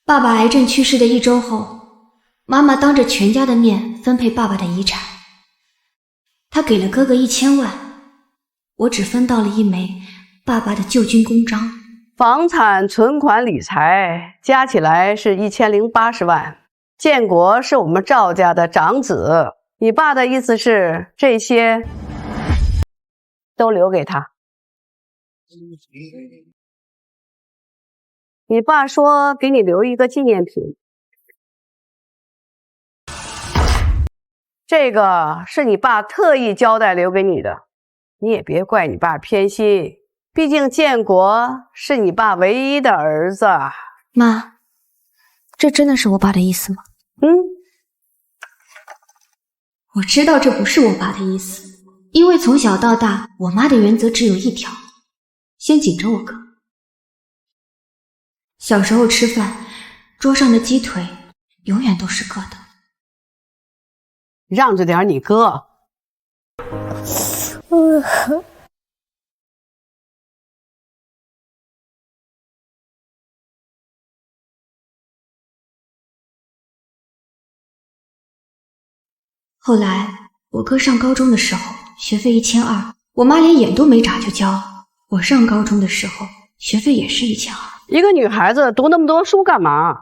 爸爸癌症去世的1周後，媽媽當着全家的面分配爸爸的遺產。她給了哥哥1000萬，我只分到了1枚爸爸的舊軍功章。房產、存款、理財加起來是1080萬。建國是我們趙家的長子，你爸的意思是這些都留給他。你爸說給你留一個紀念品，這個是你爸特意交代留給你的，你也別怪你爸偏心，畢竟建國是你爸唯一的兒子。媽，這真的是我爸的意思嗎？我知道这不是我爸的意思，因為從小到大，我媽的原則只有一條，先緊着我哥。小時候吃飯，桌上的雞腿永遠都是哥的。讓着點你哥。后來我哥上高中的時候，學費1200，我媽連眼都沒眨就交了。我上高中的時候，學費也是1200。一個女孩子讀那麼多書幹嘛？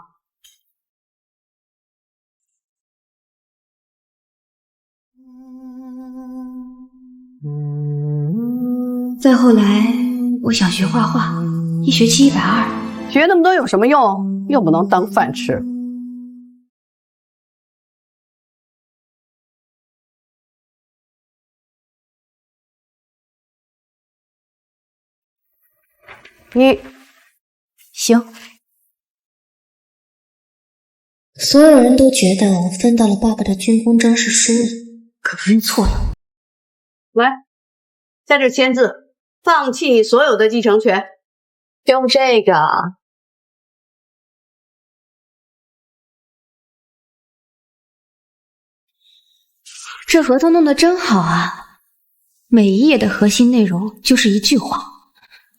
再後來，我想學畫畫，1學期120。學那麼多有什麼用？又不能當飯吃。你行。所有人都覺得我分到了爸爸的軍功章是輸了，可不是錯了。來，在這簽字，放棄你所有的繼承權。用這個。這合同弄得真好啊，每一頁的核心內容就是一句話：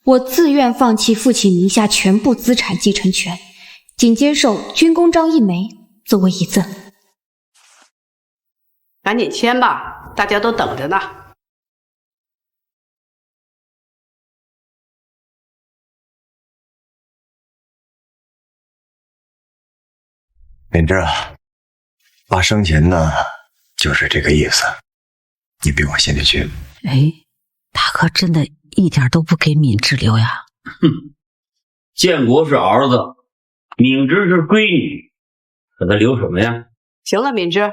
我自願放棄父親名下全部資產繼承權，僅接受軍功章1枚作為遺贈。趕緊簽吧，大家都等着呢。敏芝啊，爸生前呢就是这個意思，你別往心裡去。哎，他可真的一點都不給敏芝留呀。哼，建國是兒子，敏芝是閨女，給他留什麼呀？行了，敏芝，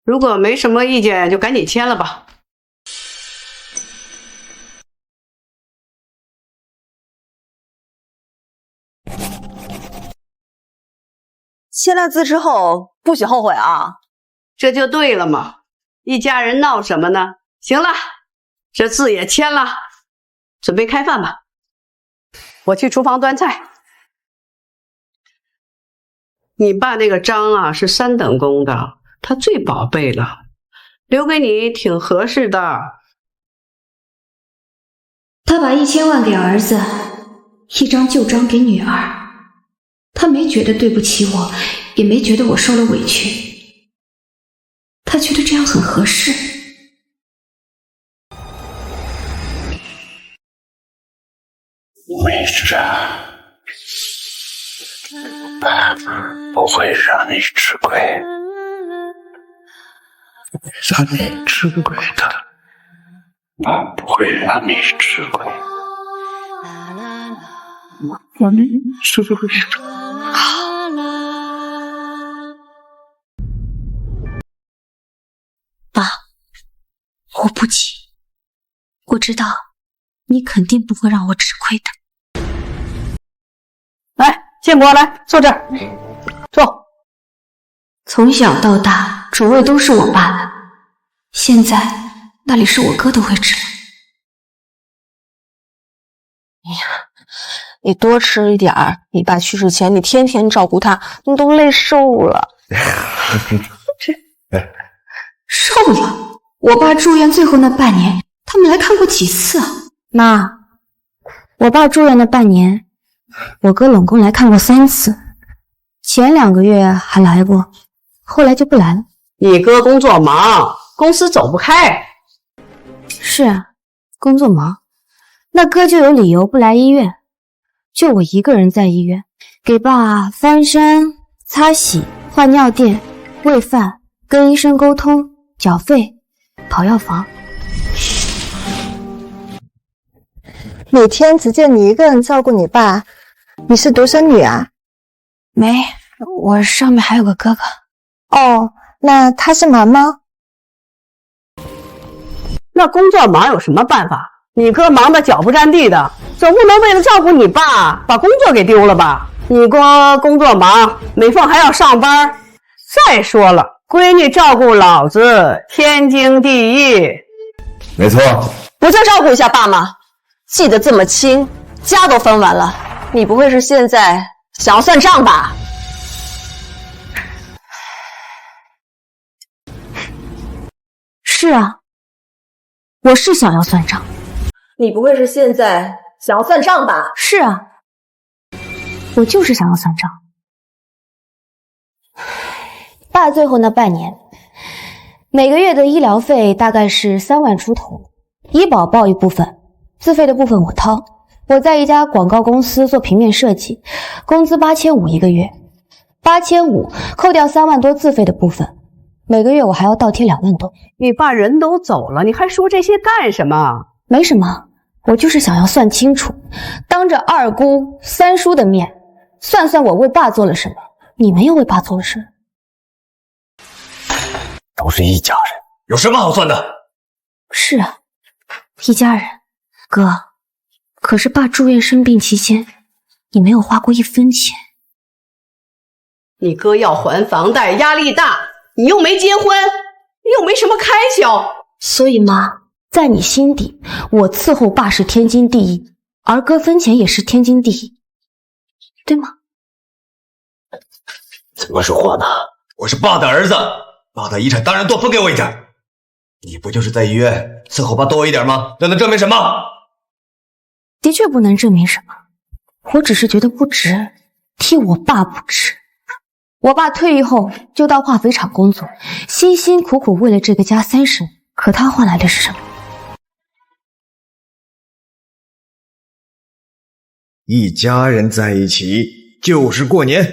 如果沒什麼意見，就趕緊簽了吧。簽了字之後不許後悔啊！這就對了嘛，一家人鬧什麼呢？行了，這字也簽了，準備開飯吧。我去廚房端菜。你爸那個章啊是3等功的，他最寶貝了，留給你挺合適的。他把1000萬給兒子，1張舊章給女兒。他沒覺得對不起我，也沒覺得我受了委屈，他覺得這樣很合適。敏芝啊，爸不會讓你吃虧，讓你吃虧的，爸不會讓你吃虧，讓你吃虧的。爸，我不急，我知道你肯定不會讓我吃虧的。來，建國，來坐這兒，坐。從小到大，主位都是我爸的，現在那裡是我哥的位置了。你多吃一點兒，你爸去世前你天天照顧他，你都累瘦了。瘦了？我爸住院最後那半年，他們來看過幾次啊？媽，我爸住院的半年，我哥冷共來看過3次，前2個月還來過，後來就不來了。你哥工作忙，公司走不開。是啊，工作忙，那哥就有理由不来医院。就我一个人在医院，給爸翻身、擦洗、換尿墊、餵飯、跟醫生溝通、繳費、跑藥房。每天只見你一個人照顧你爸，你是獨生女啊？沒，我上面還有個哥哥。哦，那他是忙嗎？那工作忙有什麼辦法？你哥忙得腳不沾地的，總不能為了照顧你爸把工作給丟了吧？你哥工作忙，每逢還要上班。再說了，閨女照顧老子天經地義。沒錯，不就照顧一下爸嗎？記得這麼清，家都分完了，你不會是現在想要算賬吧？是啊，我是想要算賬。你不會是現在想要算賬吧？是啊，我就是想要算賬。爸最後那半年，每個月的醫療費大概是3萬出頭，醫保報一部分，自費的部分我掏。我在一家廣告公司做平面設計，工資8500一個月，8500扣掉3萬多自費的部分，每個月我還要倒貼2萬多。你爸人都走了，你還說這些幹什麼？沒什麼，我就是想要算清楚，當着二姑、三叔的面，算算我為爸做了什麼。你沒有為爸做了什麼？都是一家人，有什麼好算的？是啊，一家人。哥，可是爸住院生病期間，你沒有花過1分錢。你哥要還房貸，壓力大，你又沒結婚，你又沒什麼開銷。所以媽，在你心底，我伺候爸是天經地義，而哥分錢也是天經地義，對嗎？怎麼說話呢？我是爸的兒子，爸的遺產當然多分給我一點。你不就是在醫院伺候爸多一點嗎？這能證明什麼？的確不能證明什麼，我只是覺得不值，替我爸不值。我爸退役後就到化肥廠工作，辛辛苦苦為了這個家30年，可他換來的是什麼？一家人在一起就是過年。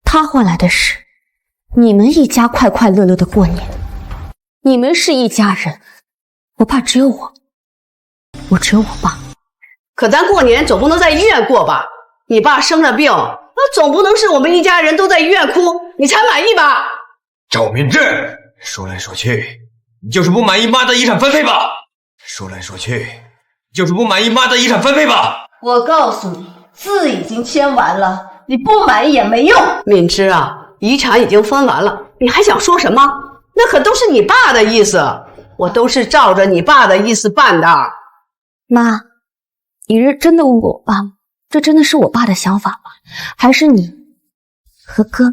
他換來的是你們一家快快樂樂的過年。你們是一家人，我爸只有我只有我爸。可咱過年總不能在醫院過吧？你爸生了病，那總不能是我們一家人都在醫院哭，你才滿意吧？趙敏智，說來說去，你就是不滿意媽的遺產分配吧？說來說去，就是不滿意媽的遺產分配吧？我告訴你，字已經簽完了，你不滿意也沒用。敏之啊，遺產已經分完了，你還想說什麼？那可都是你爸的意思，我都是照着你爸的意思辦的。媽，你是真的問過我爸嗎？這真的是我爸的想法嗎？還是你和哥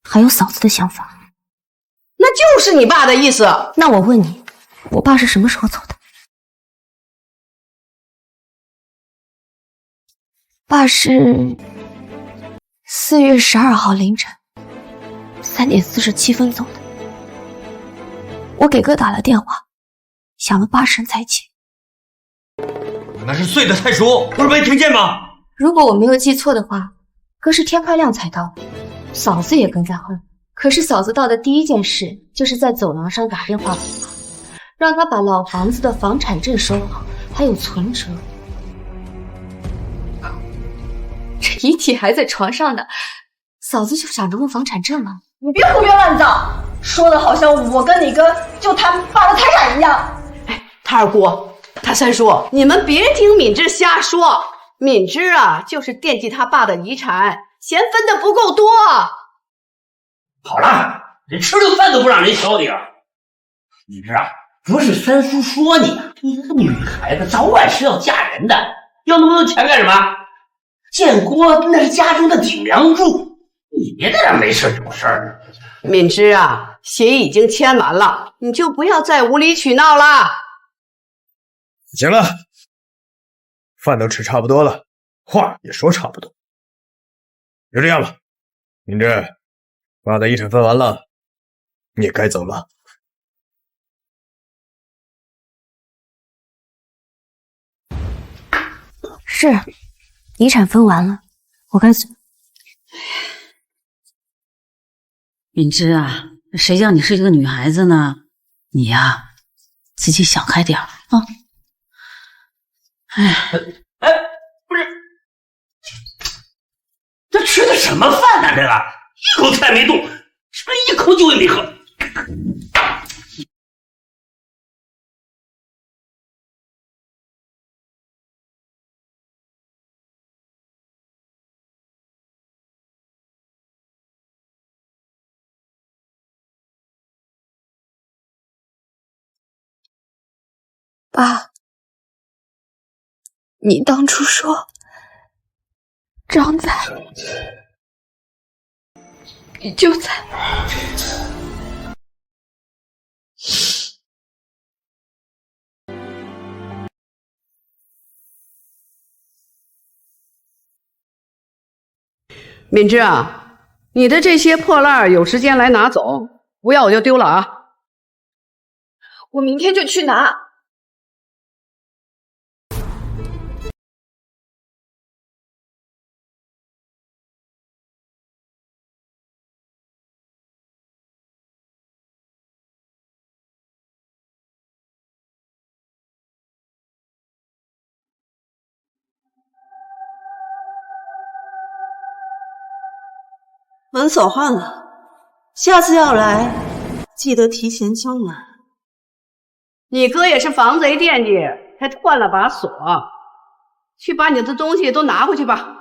還有嫂子的想法？那就是你爸的意思。那我問你，我爸是什麼時候走的？爸是4月12號凌晨3點47分走的。我給哥打了電話，響了8聲才接。我那是睡得太熟，不是沒聽見嗎？如果我沒有記錯的話，哥是天快亮才到的，嫂子也跟在後。可是嫂子到的第一件事就是在走廊上打電話給他，讓他把老房子的房產證收好，還有存折。這遺體還在床上呢，嫂子就想着問房產證了。你別胡編亂造，說的好像我跟你哥就談爸的財產一樣。哎，他二姑，他三叔，你們別聽敏之瞎說。敏之啊，就是惦記他爸的遺產，嫌分的不夠多。好了，連吃個飯都不讓人消停。敏之啊，不是三叔說你啊，你這個女孩子早晚是要嫁人的，要那麼多錢幹什麼？建國那是家中的頂梁柱，你別在這沒事有事。敏之啊，協議已經簽完了，你就不要再無理取鬧了。行了，飯都吃差不多了，話也說差不多，就這樣吧。明志，爸的遗產分完了，你也該走了。是，遺產分完了，我該走。敏之啊，誰叫你是一個女孩子呢？你呀，自己想開點啊！哎，不是，這吃的什麼飯呢？這個一口菜沒動，什麼一口酒也沒喝。爸，你当初說张在，你就在。敏之啊，你的这些破烂有时间来拿走，不要我就丢了啊！我明天就去拿。门锁換了，下次要來記得提前敲門。你哥也是防賊惦記，還換了把鎖，去把你的東西都拿回去吧。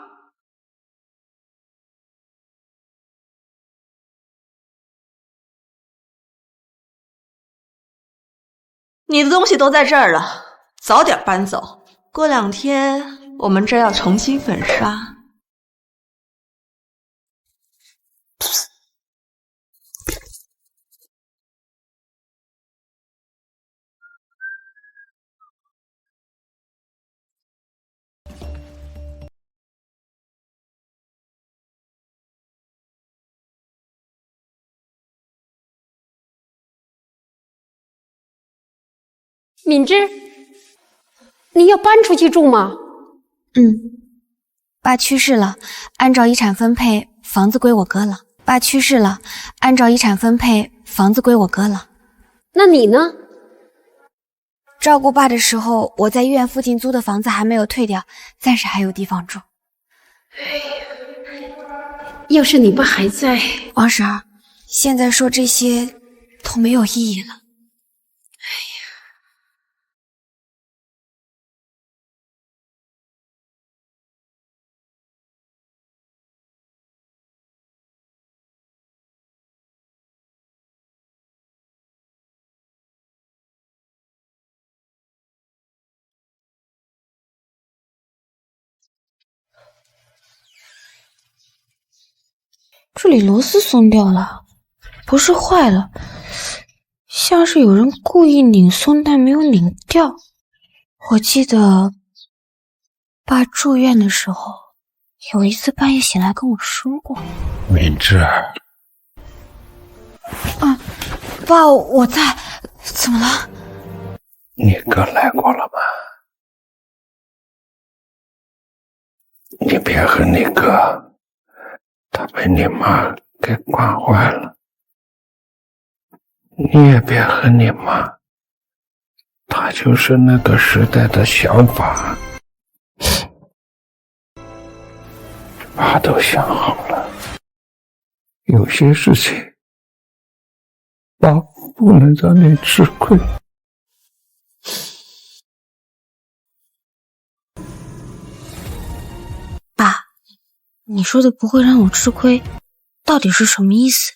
你的東西都在這兒了，早點搬走。過2天我們這兒要重新粉刷。敏之，你要搬出去住吗？爸去世了，按照遺產分配，房子歸我哥了。爸去世了，按照遺產分配，房子歸我哥了。那你呢？照顧爸的時候，我在醫院附近租的房子還沒有退掉，暫時還有地方住。要是你爸還在，王婶兒，現在說這些都沒有意義了。這裡螺絲鬆掉了，不是壞了，像是有人故意擰鬆但沒有擰掉。我記得爸住院的時候，有一次半夜醒來跟我說過。敏之，爸，我在，怎麼了？你哥來過了嗎？你別和你哥，他被你媽給慣壞了。你也別和你媽，他就是那個時代的想法。爸都想好了，有些事情爸不能讓你吃虧。爸，你說的不會讓我吃虧，到底是什麼意思？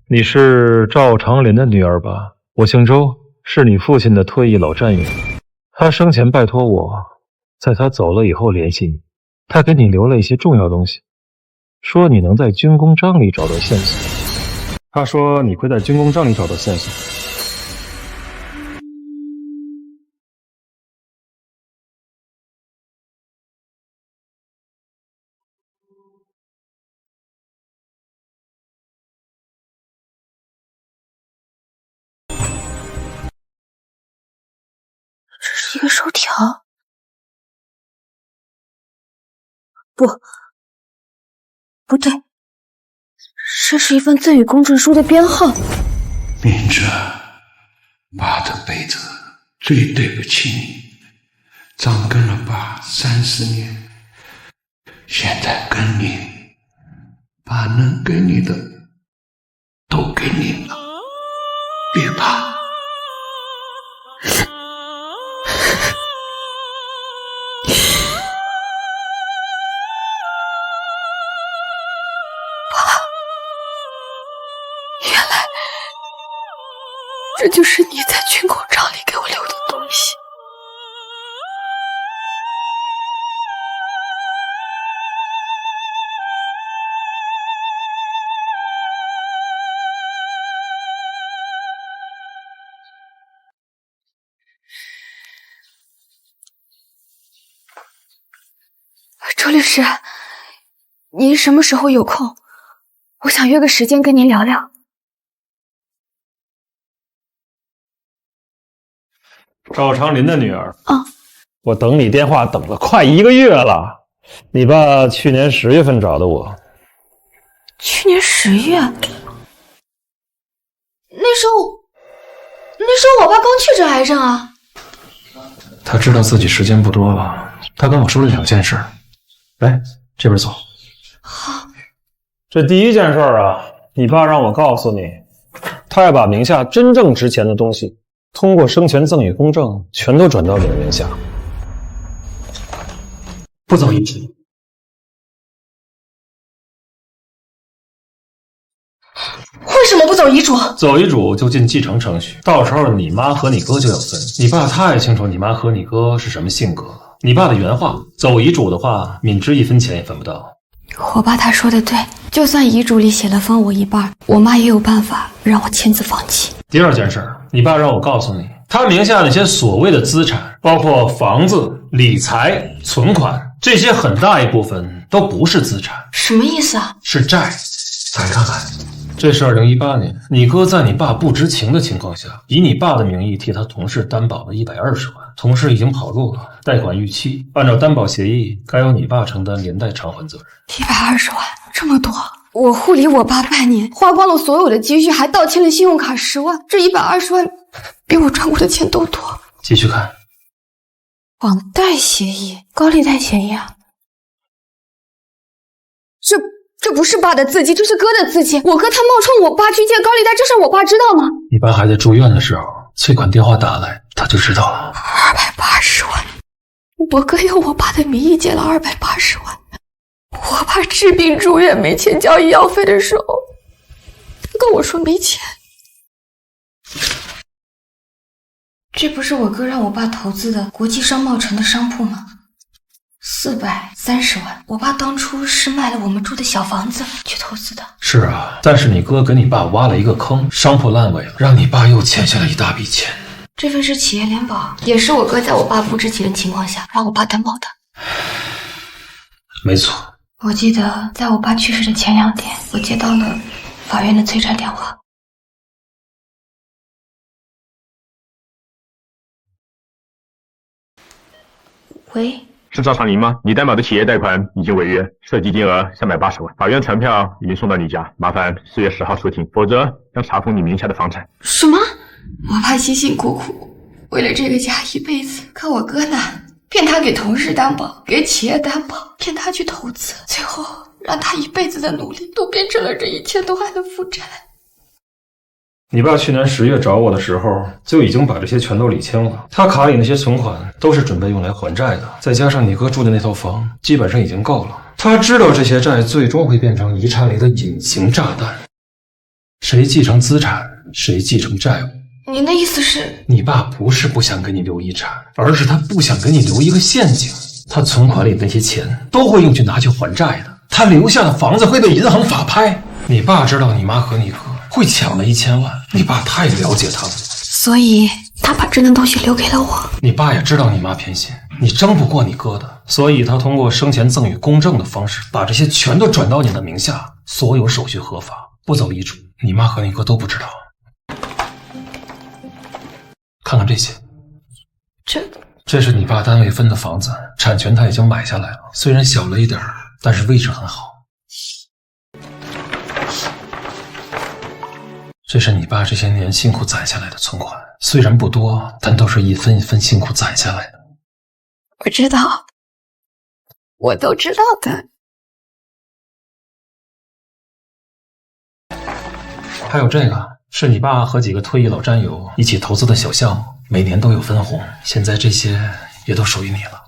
你是趙長林的女兒吧？我姓周，是你父親的退役老戰友。他生前拜託我，在他走了以後聯繫你。他給你留了一些重要東西，說你能在軍功章裡找到線索。他說你會在軍功章裡找到線索。一個收條？不对，這是一份贈與公證書的編號。明哲，爸這輩子最對不起你，咱跟了爸30年，現在跟你，爸能給你的都給你了，別怕。這就是你在军功章裡給我留的東西。周律師，您什麼時候有空？我想約個時間跟您聊聊。赵长林的女兒啊，我等你電話等了快1個月了。你爸去年10月份找的我。去年10月？那時候我爸剛確診癌症啊。他知道自己時間不多了，他跟我說了2件事。來，這邊走。好。這第一件事啊，你爸讓我告訴你，他要把名下真正值錢的東西通過生前贈與公證全都轉到你的名下，不走遺囑。為什麼不走遺囑？走遺囑就進繼承程序，到時候你媽和你哥就要分。你爸太清楚你媽和你哥是什麼性格了。你爸的原話，走遺囑的話，敏之1分錢也分不到。我爸他說的对，就算遺囑裡寫了分我一半，我媽也有辦法讓我簽字放棄。第二件事，你爸讓我告訴你，他名下那些所謂的資產，包括房子、理財、存款，這些很大一部分都不是資產。什麼意思啊？是債。再看看，這是2018年，你哥在你爸不知情的情況下，以你爸的名義替他同事擔保了120萬，同事已經跑路了，貸款逾期，按照擔保協議，該由你爸承擔連帶償還責任。120萬，這麼多！我護理我爸半年，花光了所有的積蓄，還盜竊了信用卡10萬，這120萬比我賺過的錢都多。繼續看，網貸協議、高利貸協議啊！這不是爸的字跡，這是哥的字跡。我哥他冒充我爸去借高利貸，這事我爸知道吗？你爸還在住院的時候，催款電話打來，他就知道了。280萬，我哥用我爸的名義借了280萬。我爸治病住院沒錢交醫藥費的時候，他跟我說沒錢。這不是我哥讓我爸投資的國際商貿城的商鋪嗎？430萬，我爸當初是賣了我們住的小房子去投資的。是啊，但是你哥給你爸挖了一個坑，商鋪爛尾了，讓你爸又欠下了一大筆錢。這份是企業聯保，也是我哥在我爸不知情的情況下讓我爸擔保的。沒錯。我記得在我爸去世的前2天，我接到了法院的催債電話。喂，是趙长林嗎？你擔保的企業貸款已經違約，涉及金額380萬，法院傳票已經送到你家，麻煩4月10號出庭，否則將查封你名下的房產。什麼？我爸辛辛苦苦為了這個家一輩子，可我哥呢？騙他給同事擔保，給企業擔保，騙他去投資，最後讓他一輩子的努力都變成了這1000多萬的負債。你爸去年10月找我的時候，就已經把這些全都理清了。他卡裡那些存款都是準備用來還債的，再加上你哥住的那套房，基本上已經夠了。他知道這些債最終會變成遺產裡的隱形炸彈，誰繼承資產，誰繼承債務。您的意思是，你爸不是不想給你留遺產，而是他不想給你留一個陷阱。他存款裡的那些錢都會用去拿去還債的，他留下的房子會被銀行法拍。你爸知道你媽和你哥會搶了1000萬，你爸太了解他們，所以他把这件東西留給了我。你爸也知道你媽偏心，你爭不過你哥的，所以他通過生前贈與公證的方式，把這些全都轉到你的名下，所有手續合法，不走遺囑，你媽和你哥都不知道。看看這些，这是你爸单位分的房子，产权他已经买下来了，虽然小了一点，但是位置很好。这是你爸这些年辛苦攒下来的存款，虽然不多，但都是一分一分辛苦攒下来的。我知道，我都知道的。还有这个，是你爸和几个退役老战友一起投资的小项目，每年都有分红，现在这些也都属于你了。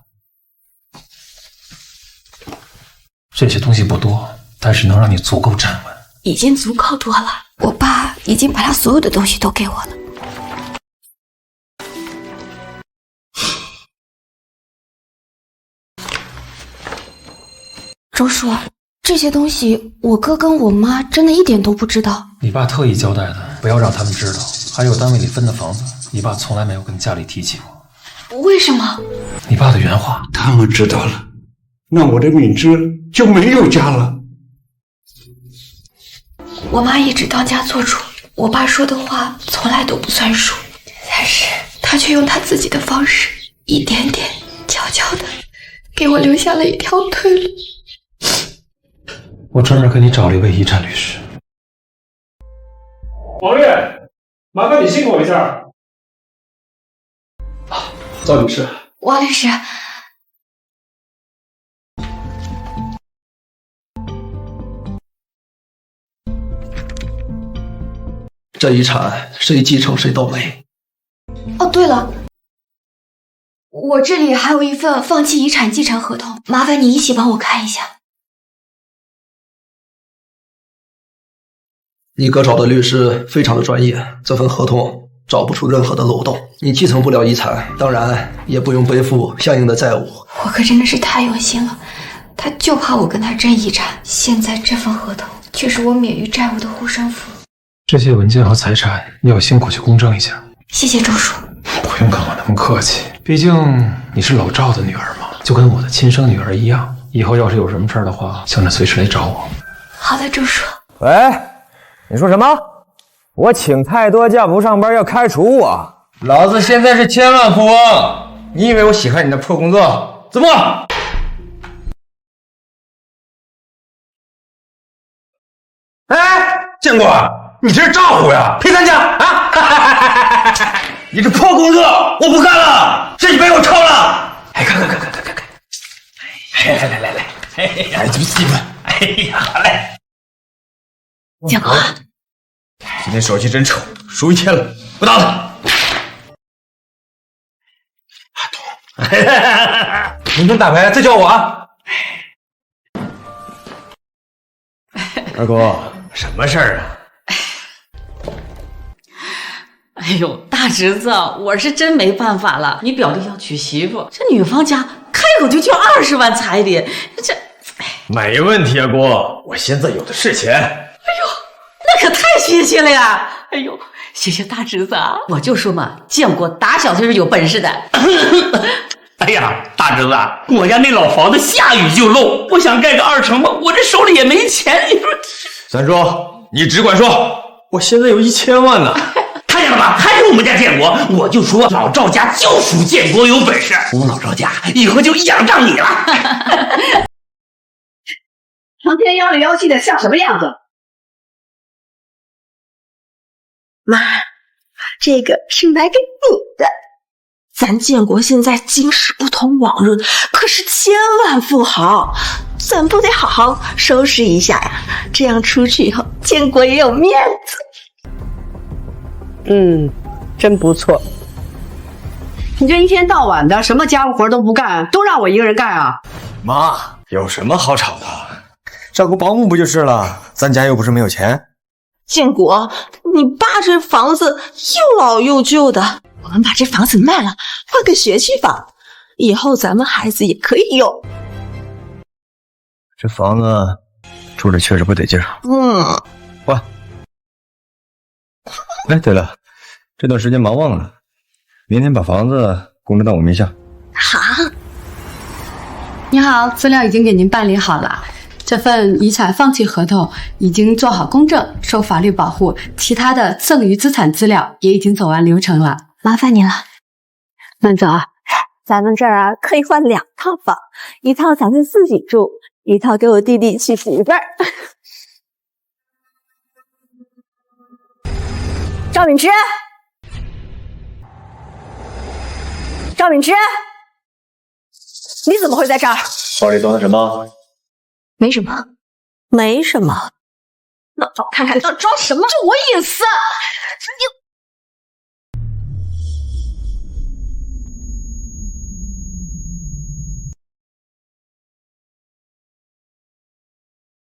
这些东西不多，但是能讓你足夠站穩。已經足夠多了，我爸已經把他所有的東西都給我了。周叔，這些東西我哥跟我媽真的一點都不知道。你爸特意交代的，不要讓他們知道。還有單位裡分的房子，你爸從來沒有跟家裡提起過。為什麼？你爸的原話。他們知道了，那我的敏之就沒有家了。我媽一直當家做主，我爸說的話從來都不算數，但是他卻用他自己的方式，一點點悄悄的給我留下了一條退路。我專門給你找了一位遺產律師。王烈，麻煩你辛苦一下。趙律師，王律師，這遺產誰繼承誰都沒。哦，對了，我這裡還有一份放棄遺產繼承合同，麻煩你一起幫我看一下。你哥找的律師非常的專業，這份合同找不出任何的漏洞。你繼承不了遺產，當然也不用背負相應的債務。我哥真的是太用心了，他就怕我跟他爭遺產，現在這份合同卻是我免於債務的護身符。這些文件和財產你要辛苦去公證一下。謝謝周叔。不用跟我那麼客氣，畢竟你是老趙的女兒嘛，就跟我的親生女兒一樣。以後要是有什麼事兒的話，請你隨時來找我。好的，周叔。喂，你說什麼？我請太多假不上班要開除我？老子現在是千萬富翁，你以為我喜歡你的破工作？怎麼？哎，建國，你這是咋呼呀？賠3家啊！你這破工作我不幹了，這就被我抄了。哎，看，來，哎，這麼興奮？哎呀，好嘞。建國，今天手氣真臭，輸1天了，不打了。明天打牌再叫我啊。二哥，什麼事兒啊？哎呦，大侄子，我是真沒辦法了。你表弟要娶媳婦，這女方家開口就20萬彩禮，這……沒問題啊，哥，我現在有的是錢。哎呦，那可太謝謝了呀！哎呦，謝謝大侄子啊！我就說嘛，建國打小就是有本事的。哎呀，大侄子，我家那老房子下雨就漏，我想蓋個2層吧，我這手裡也沒錢。你說，三叔，你只管說，我現在有1000萬呢。看見了吧？還是我們家建國，我就說老趙家就屬建國有本事，我們老趙家以後就仰仗你了。成天妖裡妖氣的像什麼樣子？媽，這個是買給你的。咱建國現在今時不同往日，可是千萬富豪，咱不得好好收拾一下呀？這樣出去以後，建國也有面子。真不錯。你這一天到晚的什麼家務活都不幹，都讓我一個人幹啊？媽，有什麼好吵的？照顧保姆不就是了？咱家又不是沒有錢。建國，你爸這房子又老又舊的，我們把這房子賣了，換個學區房，以後咱們孩子也可以用。這房子住着確實不得勁兒。換。哎，對了，這段時間忙忘了，明天把房子公證到我名下。好。你好，資料已經給您辦理好了。這份遺產放棄合同已經做好公證，受法律保護，其他的贈與資產資料也已經走完流程了，麻煩您了。慢走啊。咱们這兒啊可以換2套房，一套咱們自己住，一套給我弟弟娶媳婦兒。趙敏之，趙敏之，你怎么會在這兒？包裡裝的什麼？沒什麼，沒什麼。那我看看你裝什麼？这我隱私。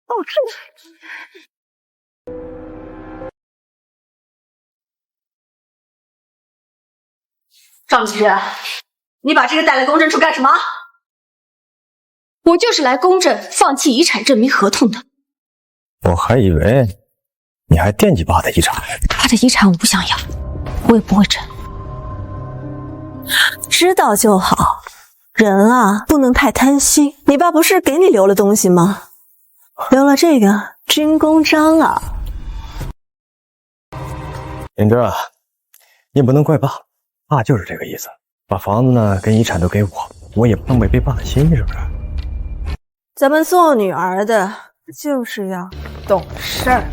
哦，赵敏之，你把这個帶來公證處幹什麼？我就是來公證放棄遺產證明合同的。我還以為你還惦記爸的遺產。他的遺產我不想要，我也不會爭。知道就好，人啊不能太貪心。你爸不是給你留了東西嗎？留了這個軍功章啊。敏之啊，你不能怪爸，爸就是這個意思。把房子呢跟遺產都給我，我也不能違背爸的心意，是不是？咱們做女兒的就是要懂事兒。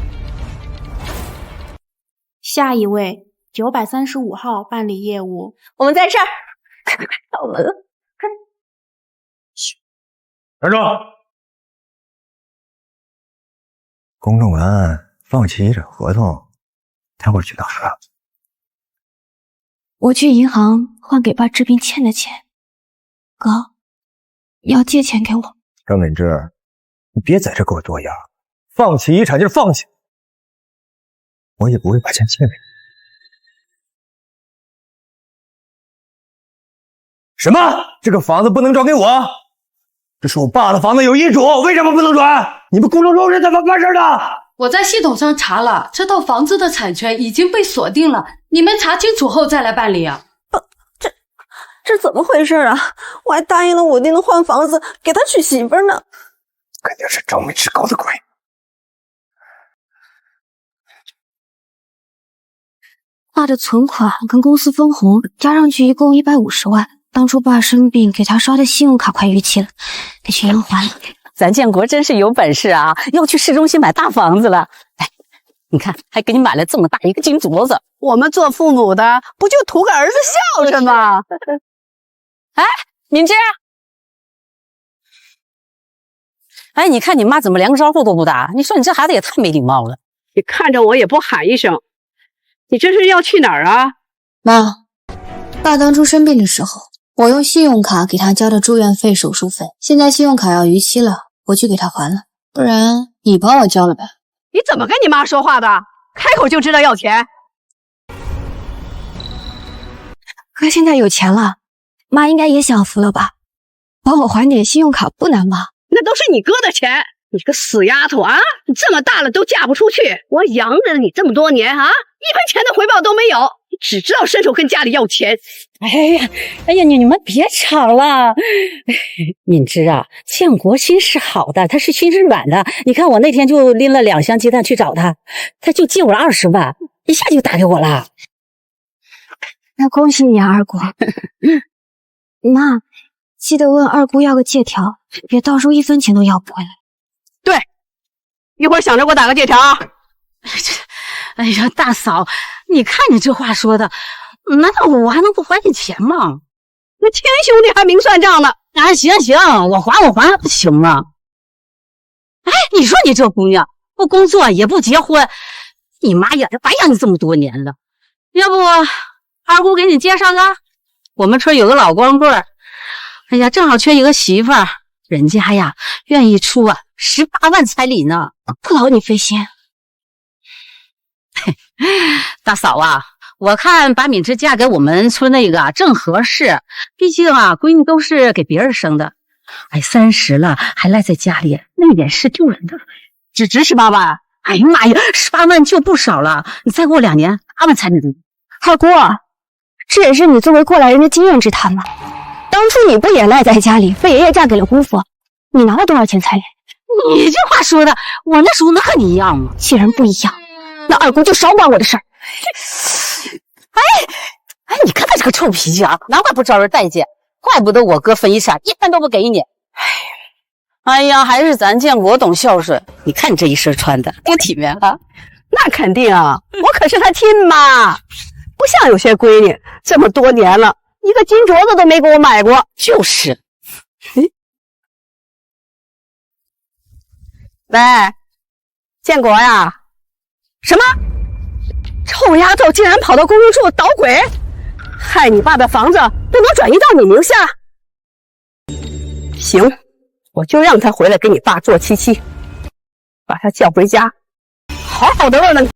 下一位935號辦理業務，我們在這兒。快到門了，快！站住！公證完放棄遺產合同，待會兒去哪兒啊？我去銀行換給爸治病欠的錢。哥，你要借錢給我。張敏之，你別在這給我多言，放棄遺產就是放棄，我也不會把錢借給你。什麼？這個房子不能轉給我？這是我爸的房子，有遺囑，為什麼不能轉？你們公證處是怎麼辦事的？我在系統上查了，這套房子的產權已經被鎖定了，你們查清楚後再來辦理啊。這怎麼回事啊？我還答應了我弟能換房子，給他娶媳婦呢。肯定是趙敏之搞的鬼。爸的存款跟公司分紅加上去一共150萬，當初爸生病給他刷的信用卡快逾期了，得去銀行還了。咱建國真是有本事啊，要去市中心買大房子了。哎，你看，還給你買了這麼大一個金鐲子。我們做父母的不就圖個兒子孝順嗎？哎，敏之，哎，你看你媽怎麼連個招呼都不打？你說你這孩子也太沒禮貌了。你看着我也不喊一聲，你這是要去哪兒啊？媽，爸當初生病的時候，我用信用卡給他交的住院費、手術費，現在信用卡要逾期了，我去給他還了，不然你幫我交了唄。你怎麼跟你媽說話的？開口就知道要錢。哥現在有錢了，媽應該也享福了吧？幫我還點信用卡不難吧？那都是你哥的錢，你個死丫頭啊！你這麼大了都嫁不出去，我養着你這麼多年啊，一分錢的回報都沒有，你只知道伸手跟家裡要錢。哎呀，你們別吵了。敏之啊，建國心是好的，他是心是軟的。你看我那天就拎了2箱雞蛋去找他，他就借我了20萬，一下就打給我了。那恭喜你啊，二姑。媽，記得問二姑要個借條，別到時候1分錢都要不回來。對，一會兒想着給我打個借條啊。哎呀，大嫂，你看你這話說的，難道我還能不還你錢嗎？那親兄弟還明算賬呢。啊，行，我還行嗎？哎，你說你這姑娘不工作也不結婚，你媽養着白養你這麼多年了，要不二姑給你介紹個？我們村有個老光棍，哎呀，正好缺一個媳婦兒，人家呀願意出18萬彩禮呢，不勞你費心。大嫂啊，我看把敏之嫁給我們村那個正合適，畢竟閨女都是給別人生的，哎，30了還賴在家裡，那點是丟人的。只值18萬？哎呀媽呀，18萬就不少了，你再過2年8萬彩禮。二姑，這也是你作為過來人的經驗之談嗎？當初你不也賴在家裡，被爺爺嫁給了姑父，你拿了多少錢彩禮？你這話說的，我那時候能和你一樣嗎？既然不一樣，那二姑就少管我的事兒。哎，你看他這個臭脾氣啊，難怪不招人待見。怪不得我哥分遗產一分都不給你。哎呀，還是咱建國懂孝順。你看你這一身穿的多體面啊！那肯定啊，我可是他親媽，不像有些閨女這麼多年了，一個金鐲子都沒給我買過。就是。喂，建國呀？什么？臭丫头竟然跑到公证处捣鬼，害你爸的房子不能轉移到你名下。行，我就讓他回來給你爸做七七，把他叫回家，好好的問問。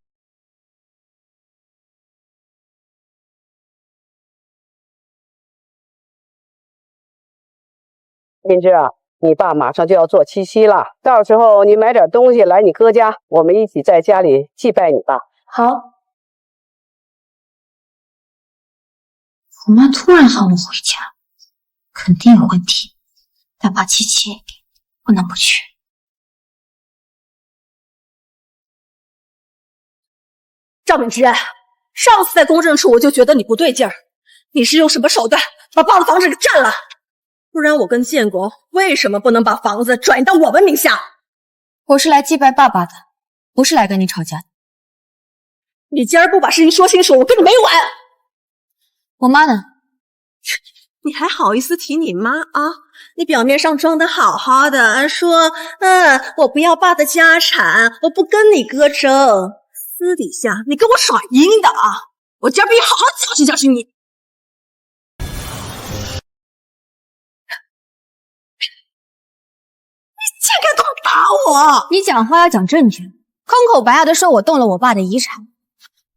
敏芝啊，你爸馬上就要做七夕了，到時候你買點東西來你哥家，我們一起在家裡祭拜你爸。好。我媽突然喊我回家，肯定有問題。但怕七七不能不去。赵敏之，上次在公证处我就覺得你不對勁兒，你是用什麼手段把爸的房子給占了？不然我跟建國為什麼不能把房子轉移到我們名下？我是來祭拜爸爸的，不是來跟你吵架的。你今兒不把事情說清楚，我跟你沒完！我媽呢？你還好意思提你媽啊？你表面上裝得好好的，說我不要爸的家產，我不跟你哥爭，私底下你跟我耍陰的啊！我今兒必須好好教訓教訓你！你竟敢动手打我！你講話要講證據，空口白牙的說我動了我爸的遺產。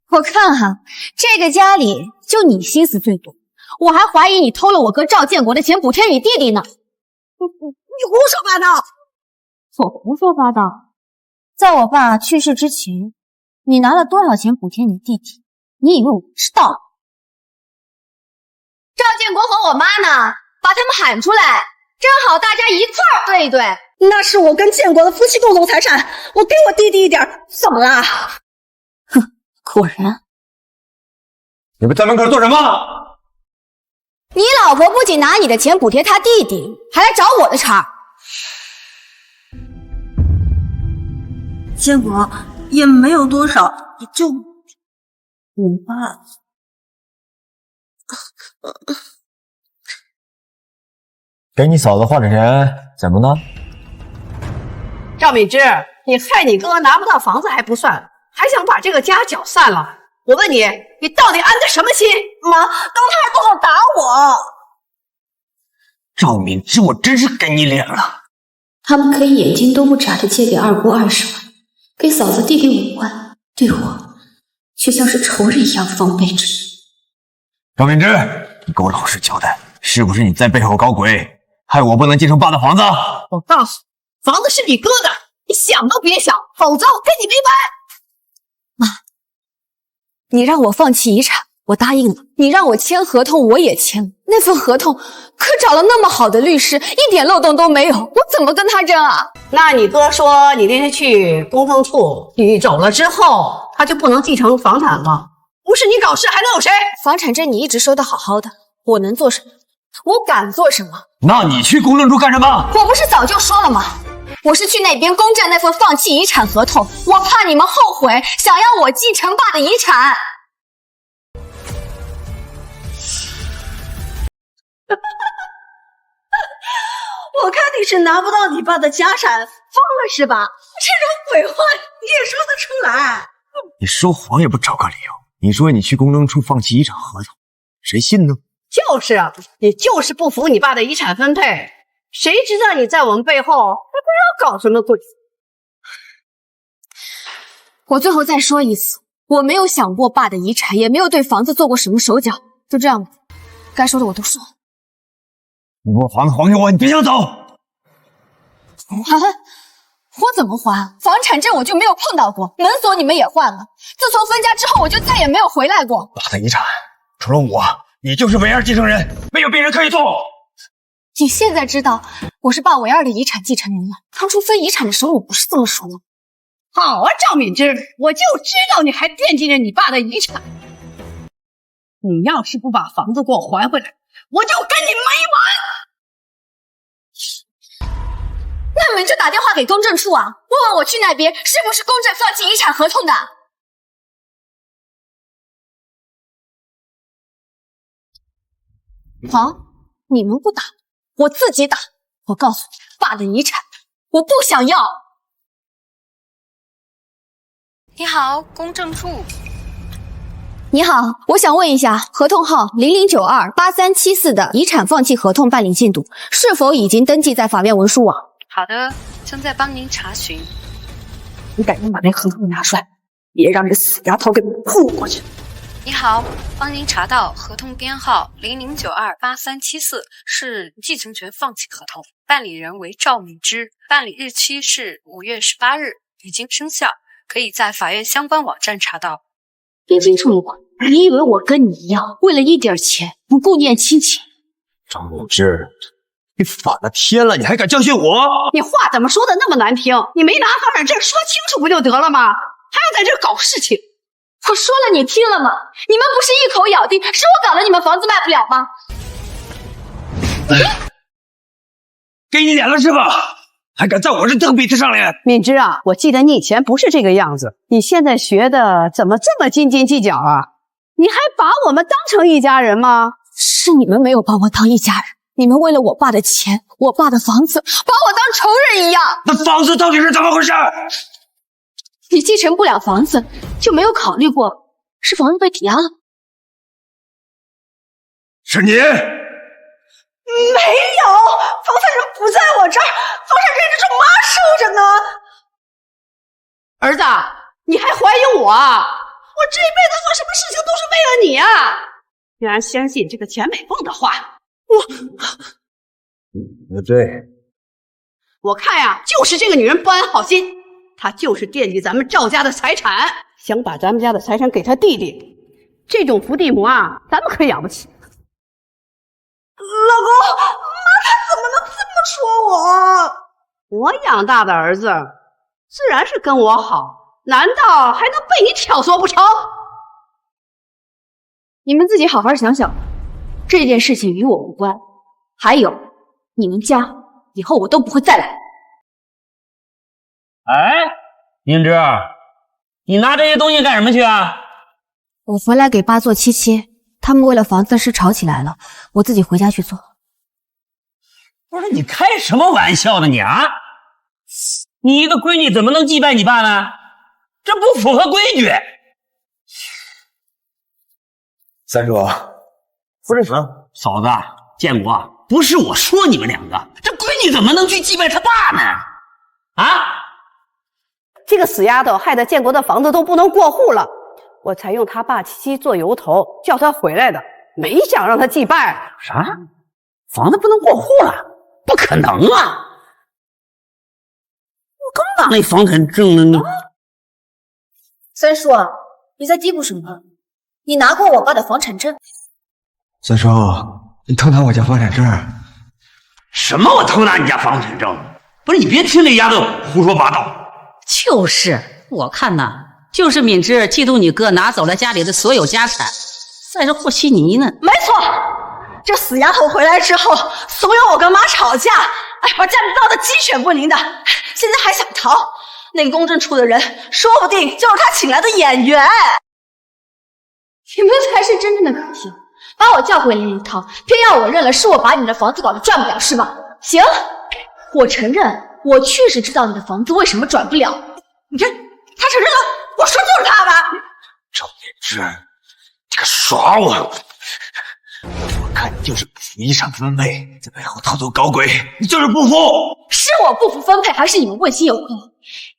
我看哈，這個家裡就你心思最多，我還懷疑你偷了我哥趙建國的錢補貼你弟弟呢。你胡說八道！我胡說八道？在我爸去世之前，你拿了多少錢補貼你弟弟？你以為我不知道？趙建國和我媽呢？把他們喊出來，正好大家一塊兒對一對。那是我跟建國的夫妻共同財產，我給我弟弟一點，怎麼啦？果然，你們在門口做什麼？你老婆不僅拿你的錢補貼他弟弟，還來找我的茬。建國也沒有多少，也就5萬。給你嫂子換的錢，怎麼呢？趙敏之，你害你哥拿不到房子還不算，還想把這個家攪散了？我問你，你到底安的什麼心？媽，剛才還不好打我。趙敏之，我真是給你臉了。他們可以眼睛都不眨的借給二姑20萬，給嫂子弟弟5萬，對我卻像是仇人一樣防備着。趙敏之，你給我老實交代，是不是你在背後搞鬼，害我不能繼承爸的房子？我告訴你，房子是你哥的，你想都別想，否則我跟你沒完。媽，你讓我放棄遺產，我答應了；你讓我簽合同，我也簽了。那份合同可找了那麼好的律師，一點漏洞都沒有，我怎麼跟他爭啊？那你哥說你那天去公證處，你走了之後，他就不能繼承房產了？不是你搞事，還能有誰？房產證你一直收得好好的，我能做什麼？我敢做什麼？那你去公證處幹什麼？我不是早就說了嗎？我是去那邊公證那份放棄遺產合同，我怕你們後悔，想要我繼承爸的遺產。我看你是拿不到你爸的家產，瘋了是吧？這種鬼話你也說得出來？你說謊也不找個理由。你說你去公證處放棄遺產合同，誰信呢？就是啊，你就是不服你爸的遺產分配，誰知道你在我們背後還不知道搞什麼鬼。我最後再說一次，我沒有想過爸的遺產，也沒有對房子做過什麼手腳，就這樣吧，該說的我都說了。你把房子還給我，你別想走。還？我怎麼還？房產證我就沒有碰到過，門鎖你們也換了。自從分家之後，我就再也沒有回來過。爸的遺產，除了我，你就是唯二繼承人，沒有別人可以做。你現在知道我是爸唯二的遺產繼承人了。當初分遺產的時候，我不是這麼說的。好啊，趙敏之，我就知道你還惦記着你爸的遺產。你要是不把房子給我還回來，我就跟你没完！那你们就打电话给公证处啊，问问我去那边是不是公证放弃遗产合同的。好，你们不打，我自己打。我告诉你，爸的遗产我不想要。你好，公证处。你好，我想问一下，合同号00928374的遗产放弃合同办理进度是否已经登记在法院文书网？好的，正在帮您查询。你赶紧把那合同拿出来，别让这死丫头给扑过去。你好，帮您查到合同编号00928374是继承权放弃合同，办理人为赵敏之，办理日期是5月18日，已经生效，可以在法院相关网站查到。别接触我！你以为我跟你一样，为了一点钱不顾念亲情？张敏之，你反了天了，你还敢教训我？你话怎么说的那么难听？你没拿房产证说清楚不就得了吗？还要在这搞事情？我说了你听了吗？你们不是一口咬定是我搞了你们房子卖不了吗？给你脸了是吧？还敢在我这蹬鼻子上脸？敏之啊，我记得你以前不是这个样子，你现在学的怎么这么斤斤计较啊？你还把我们当成一家人吗？是你们没有把我当一家人，你们为了我爸的钱，我爸的房子，把我当仇人一样。那房子到底是怎么回事？你继承不了房子，就没有考虑过是房子被抵押了？是你？没有，房产证不在我这儿，房产证一直是妈收着呢。儿子，你还怀疑我？我这辈子做什么事情都是为了你啊！居然相信这个钱美凤的话，对，我看呀，就是这个女人不安好心，她就是惦记咱们赵家的财產，想把咱們家的財產給她弟弟。這種伏地魔啊，咱們可養不起。老公，媽她怎麼能這麼說我？我養大的兒子，自然是跟我好，難道還能被你挑唆不成？你們自己好好想想，這件事情與我無關。還有，你們家以後我都不會再來。哎，明之，你拿這些東西幹什麼去啊？我回來給爸做七七，他們為了房子的事吵起來了，我自己回家去做。不是你開什麼玩笑呢你啊？你一個閨女怎麼能祭拜你爸呢？這不符合規矩。三叔，不是什麼嫂子，建國，不是我說你們兩個，這閨女怎麼能去祭拜他爸呢？啊？這個死丫頭害得建國的房子都不能過戶了，我才用他爸七七做由頭叫他回來的，沒想讓他祭拜。啥？房子不能過戶了？不可能啊！我剛拿那房產證呢。三叔，你在嘀咕什麼？你拿過我爸的房產證？三叔，你偷拿我家房產證？什麼我偷拿你家房產證？不是你別聽那丫頭胡說八道。就是我看吶，就是敏之嫉妒你哥拿走了家裡的所有家產，再是和稀泥呢。沒錯，這死丫頭回來之後，慫恿我跟媽吵架，哎，把家裡鬧得雞犬不寧的，現在還想逃。那個公證處的人，說不定就是他請來的演員。你們才是真正的可信，把我叫回來一趟，偏要我認了是我把你們的房子搞得賺不了，是吧？行，我承認，我確實知道你的房子為什麼轉不了。你看，他承認了，我說就是他吧。趙敏之，你個耍我！我看你就是不服遺產分配，在背後偷偷搞鬼，你就是不服。是我不服分配，還是你們問心有愧？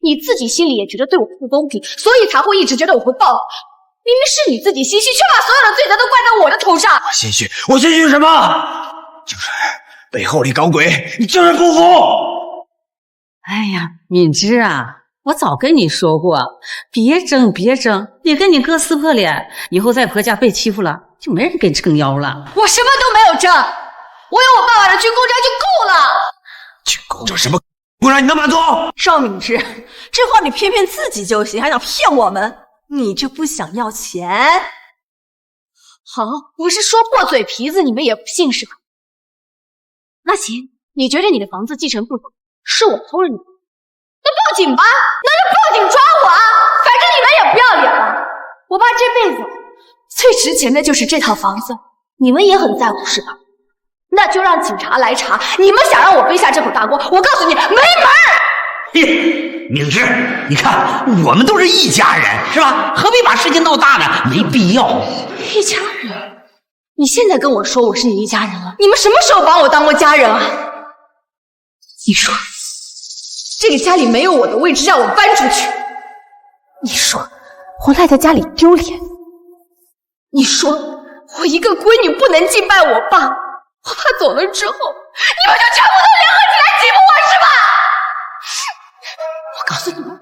你自己心裡也覺得對我不公平，所以才會一直覺得我會報復。明明是你自己心虛，卻把所有的罪責都怪在我的頭上。我心虛？我心虛什麼？就是背後裡搞鬼，你就是不服。哎呀，敏之啊，我早跟你說過，別爭別爭，你跟你哥撕破臉，以後在婆家被欺負了，就沒人給你撐腰了。我什麼都沒有爭，我有我爸爸的軍功章就夠了。軍功章什麼？不然你能滿足？趙敏之，這話你偏偏自己就行，還想騙我們？你就不想要錢？好，我是说破嘴皮子，你们也不信是吧？那行，你觉得你的房子继承不走，是我偷了你，那报警吧，那就报警抓我啊！反正你们也不要脸了。我爸这辈子最值钱的就是这套房子，你们也很在乎是吧？那就让警察来查。你们想让我背下这口大锅，我告诉你，没门儿！嘿，明智，你看我们都是一家人，是吧？何必把事情闹大呢？没必要。一家人？你现在跟我说我是你一家人了？你们什麼時候把我當過家人啊？你說，這個家裡沒有我的位置，讓我搬出去。你說，我賴在家裡丟臉。你說，我一個閨女不能祭拜我爸，我爸走了之後，你們就全部都聯合起來欺負我是吧？我告訴你們，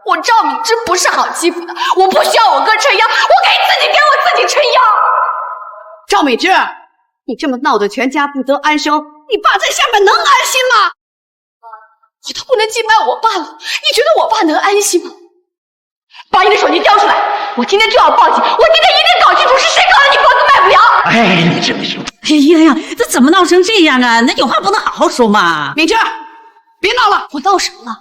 我趙敏芝不是好欺負的，我不需要我哥撐腰，我可以自己給我自己撐腰。趙美芝，你這麼鬧得全家不得安生，你爸在下面能安心嗎？我都不能祭拜我爸了，你覺得我爸能安心嗎？把你的手機交出來，我今天就要報警，我今天一定搞清楚是誰搞的你房子賣不了。哎，你这沒事。哎呀，這怎麼鬧成這樣啊？那有話不能好好說嗎？敏芝，別鬧了，我鬧什麼了？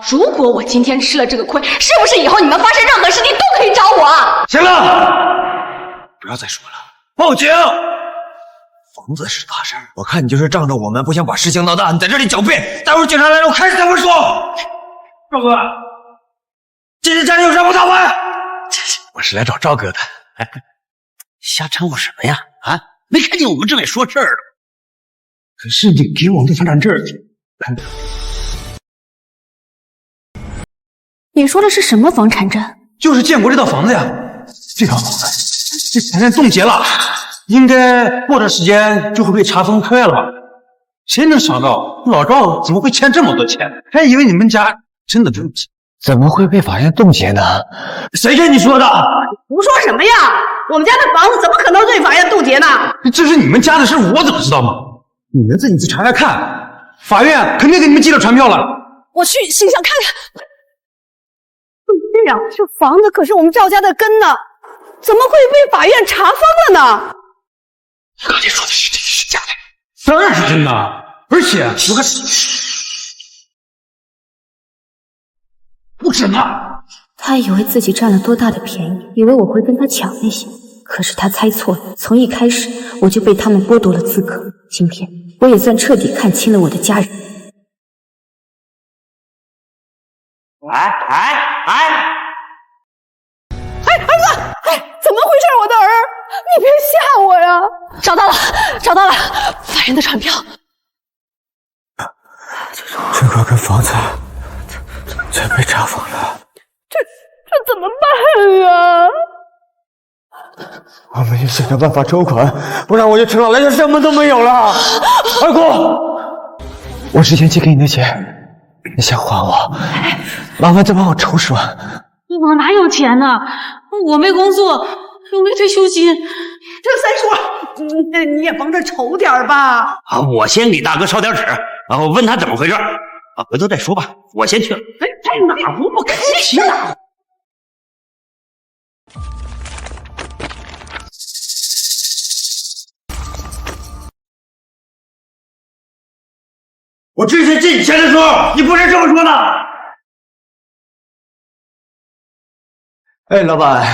如果我今天吃了這個虧，是不是以後你們發生任何事情都可以找我啊？行了，不要再說了，報警！房子是大事兒，我看你就是仗着我們不想把事情鬧大，你在這裡狡辯。待會兒警察來了，我開始才會說。趙哥，今天家裡有啥不打扮？我是來找趙哥的。哎，瞎摻和什麼呀？啊，沒看見我們正在說事兒呢。可是你給我們的房產證。你說的是什麼房產證？就是建國這套房子呀。這套房子，這前天凍結了。應該過段時間就會被查封開了吧？誰能想到老趙怎麼會欠這麼多錢？還以為你們家真的對不起。怎麼會被法院凍結呢？誰跟你說的？胡說什麼呀？我們家的房子怎麼可能被法院凍結呢？這是你們家的事，我怎麼知道嗎？你們自己去查查看，法院肯定給你們寄了傳票了。我去信箱看看。這樣，這房子可是我們趙家的根呢，怎麼會被法院查封了呢？你剛才說的是真是假的？當然是真的，而且我還不止呢。他以為自己佔了多大的便宜，以為我會跟他搶那些，可是他猜錯了。從一開始我就被他們剝奪了資格，今天我也算徹底看清了我的家人。兒子，怎麼回事？我的兒，你別嚇我呀！找到了，法院的傳票。這個跟房子全被查封了，這怎麼辦啊？我們就想想辦法籌款，不然我就成老來就什麼都沒有了。二姑，我之前借給你的錢，你先還我，麻煩再幫我籌10萬。我哪有錢呢？我沒工作，又沒退休金。這三叔，你也幫着籌點吧。啊，我先給大哥燒點紙，然後問他怎麼回事。啊，回頭再說吧，我先去了。哎，哪壺不開提哪壺。我之前借你錢的時候，你不是這麼說的。哎，老闆，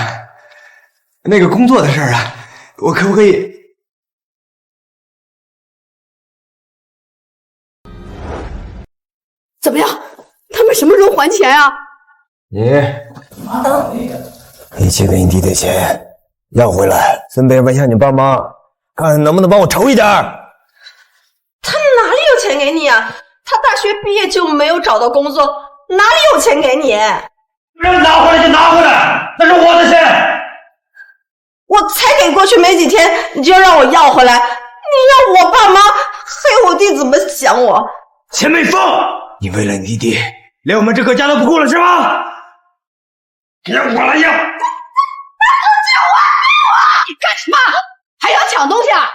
那個工作的事兒啊，我可不可以？怎麼樣？他們什麼時候還錢啊？你借給你弟的錢要回來，順便問一下你爸媽，看看能不能幫我籌一點。他哪裡有錢給你啊？他大學畢業就沒有找到工作，哪裡有錢給你？讓拿回來就拿回來，那是我的錢。我才給過去沒幾天，你就要讓我要回來？你讓我爸媽還有我弟怎麼想我？錢沒放，你為了你弟弟，連我們這個家都不顧了是嗎？給我來要！你幹什麼？還要搶東西啊？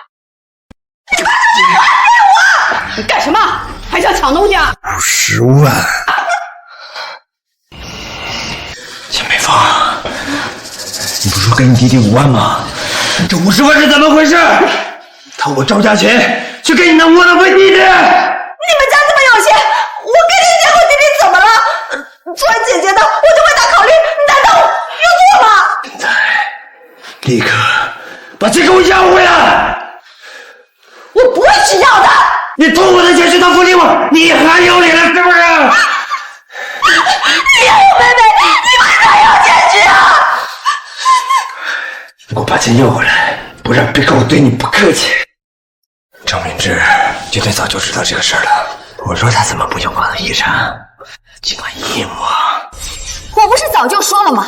你快還給我！你幹什麼？還想搶東西啊？50萬。錢沒放，你不是說給你弟弟5萬嗎？这50万是怎么回事？他我赵家钱去给你那窝囊废弟弟！你们家这么有钱，我跟你结婚，弟弟怎么了？作为姐姐的，我就为他考虑，难道又错了？立刻把钱给我要回来！我不会去要的。你偷我的钱去当福利网，你还有脸了是不是？你还有妹妹，你为啥要钱去啊？我把钱要回来，不然别看我对你不客气。张明志绝对早就知道这个事儿了。我说他怎么不用光的遗产，竟敢阴我！我不是早就说了吗？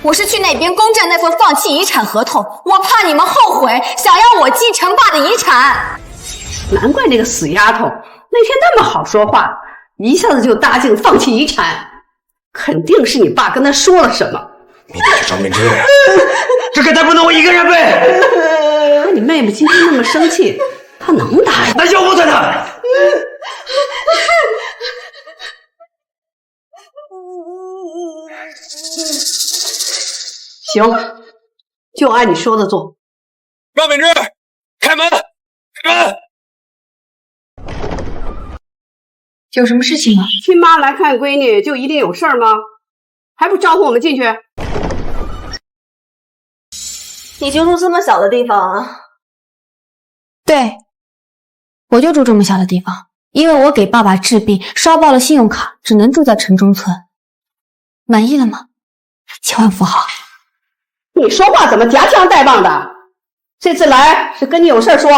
我是去那边公证那份放弃遗产合同，我怕你们后悔，想要我继承爸的遗产。难怪那个死丫头那天那么好说话，一下子就答应放弃遗产，肯定是你爸跟他说了什么。你得去张明志，这可他不能我一个人背。可你妹妹今天那么生气，他能答应？那要不他呢？行，就按你说的做。张敏之，开门！开门！有什么事情啊？亲妈来看闺女，就一定有事儿吗？还不招呼我们进去？你就住这么小的地方啊？对，我就住这么小的地方，因为我给爸爸治病刷爆了信用卡，只能住在城中村。满意了吗？千万富豪。你说话怎么夹枪带棒的？这次来是跟你有事儿说。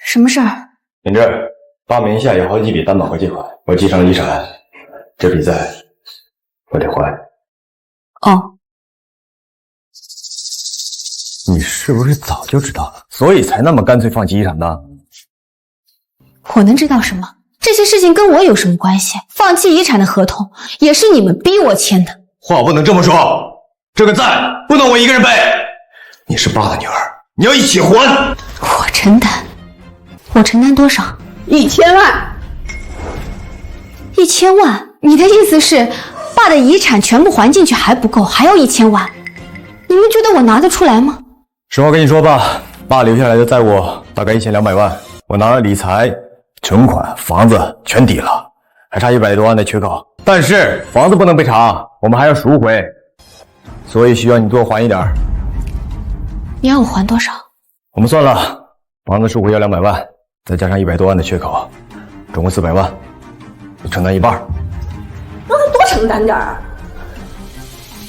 什么事儿？敏志，爸名下有好几笔担保和借款，我继承了遗产，这笔债我得还。哦，你是不是早就知道了，所以才那么干脆放弃遗产的？我能知道什么？这些事情跟我有什么关系？放弃遗产的合同也是你们逼我签的。话不能这么说，这个债不能我一个人背。你是爸的女儿，你要一起还。我承担。我承担多少？1000万。1000万？你的意思是，爸的遗產全部還進去還不夠，還要1000萬？你們覺得我拿得出來嗎？實話跟你說吧，爸留下來的債務大概1200萬，我拿了理財、存款、房子全抵了，還差100多萬的缺口。但是房子不能被查，我們還要贖回，所以需要你多還一點。你要我還多少？我們算了，房子贖回要200萬，再加上100多萬的缺口，總共400萬，你承擔一半。讓他多承擔點兒。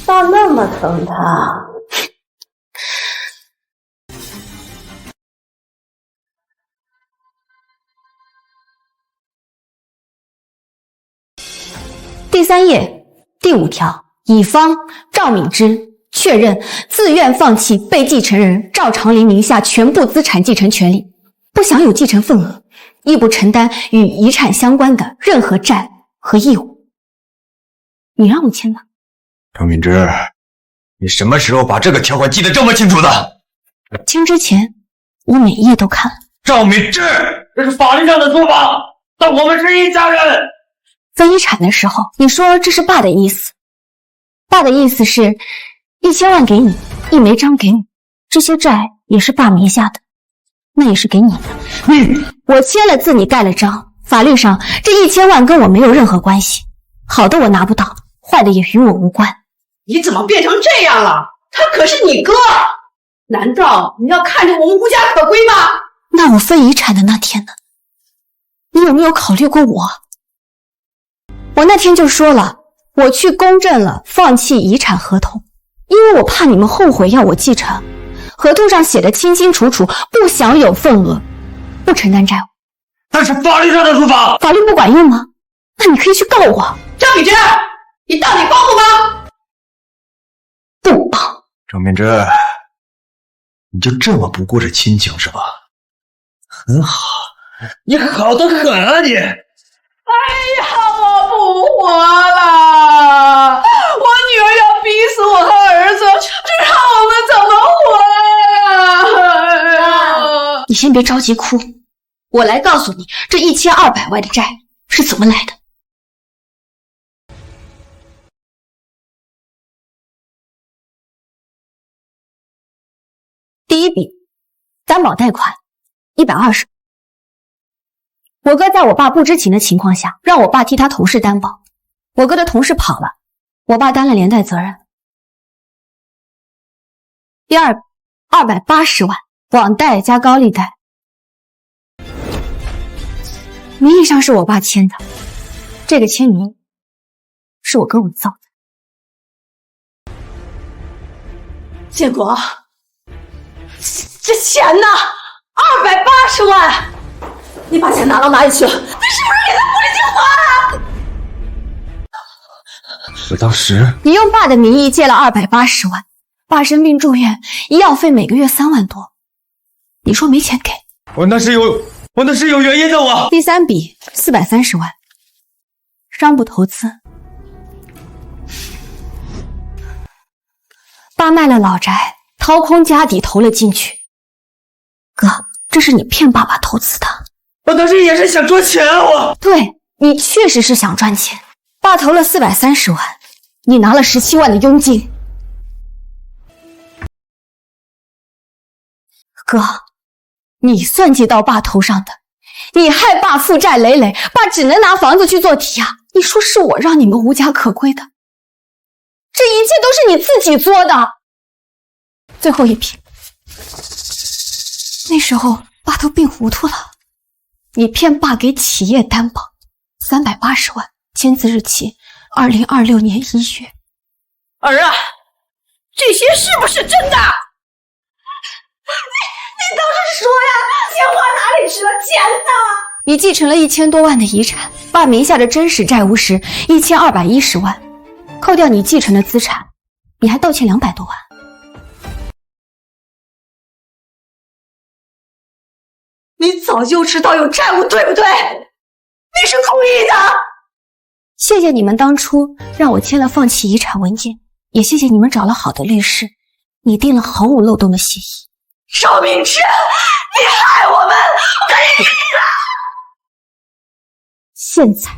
爸那麼疼他。第3頁第5條，乙方趙敏之確認自願放棄被繼承人趙長林名下全部資產繼承權利，不享有繼承份額，亦不承擔與遺產相關的任何債和義務。你讓我簽的？趙敏之，你什麼時候把這個條款記得這麼清楚的？簽之前，我每一頁都看了。趙敏之，這是法律上的做法，但我們是一家人。分遺產的時候，你說這是爸的意思。爸的意思是1000萬給你，1枚章給你，這些債也是爸名下的，那也是給你的。我簽了字，你蓋了章，法律上這1000萬跟我沒有任何關係。好的我拿不到，壞的也與我無關。你怎麼變成這樣了？他可是你哥，難道你要看着我們無家可歸嗎？那我分遺產的那天呢？你有沒有考慮過我？我那天就說了，我去公證了放棄遺產合同，因為我怕你們後悔要我繼承。合同上寫的清清楚楚，不享有份額，不承擔債務。但是法律上的說法，法律不管用嗎？那你可以去告我。張敏之，你到底幫不幫？不幫。張敏之，你就這麼不顧着親情是吧？很好，你好得很啊你。哎呀，我不活了！我女兒要逼死我和兒子，這讓我們怎麼活啊？你先別着急哭，我來告訴你，這1200萬的債是怎麼來的。第一筆擔保貸款120。我哥在我爸不知情的情況下，讓我爸替他同事擔保。我哥的同事跑了，我爸擔了連帶責任。第二280萬網貸加高利貸，名義上是我爸簽的，這個簽名是我哥偽造的。建國，這錢呢？280萬，你把錢拿到哪裡去了？你是不是給他不理性花啊？我当时你用爸的名義借了280萬，爸生病住院，醫藥費每個月3萬多，你說沒錢給？我那是有原因的。我第三筆430萬，商部投資，爸賣了老宅，掏空家底投了進去。哥，這是你騙爸爸投資的。我當時也是想賺錢啊！對，你確實是想賺錢。爸投了430萬，你拿了17萬的佣金。哥，你算計到爸頭上的，你害爸負債累累，爸只能拿房子去做抵押。你說是我讓你們無家可歸的，這一切都是你自己做的。最後一筆，那時候爸都病糊塗了，你騙爸給企業擔保380萬，簽字日期2026年1月。兒啊，這些是不是真的？你倒是說呀，錢花哪裡去了？錢呢？你继承了1000多萬的遺產，爸名下的真實債務是1210萬，扣掉你繼承的資產，你還倒欠200多萬。你早就知道有債務，對不对？你是故意的。謝謝你們當初讓我簽了放棄遺產文件，也謝謝你們找了好的律師，擬定了毫無漏洞的協議。邵明志，你害我们！现在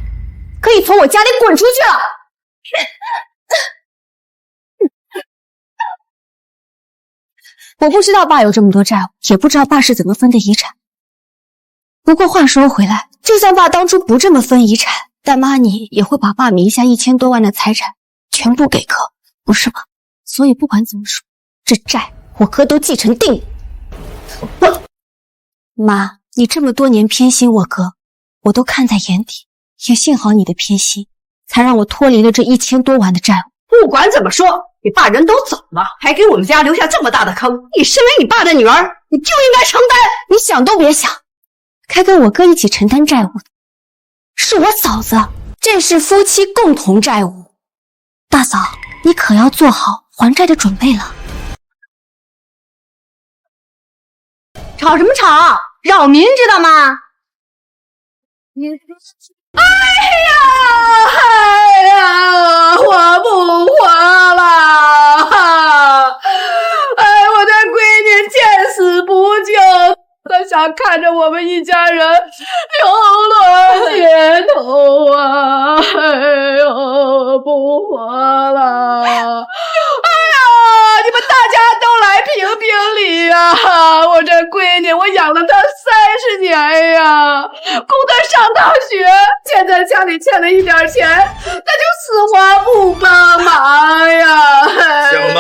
可以從我家裡滾出去了。我不知道爸有這麼多債務，也不知道爸是怎麼分的遺產。不過話說回來，就算爸當初不這麼分遺產，但媽你也會把爸名下1000多萬的財產全部給哥，不是嗎？所以不管怎麼說，這債我哥都繼承定了。媽，你這麼多年偏心我哥，我都看在眼底，也幸好你的偏心，才讓我脫離了這1000多萬的債務。不管怎麼說，你爸人都走了，還給我們家留下這麼大的坑，你身為你爸的女兒，你就應該承擔。你想都別想，該跟我哥一起承擔債務的是我嫂子，這是夫妻共同債務。大嫂，你可要做好還債的準備了。吵什麼吵？擾民知道嗎？哎呀，活不活了？哎，我的閨女见死不救，她想看着我們一家人流落街頭啊！哎呦，不活了！哎呀，你們大家都來評評理啊！我這閨女，我養了她30年呀，供她上大學，現在家裡欠了一點錢，她就死活不幫忙呀！小媽，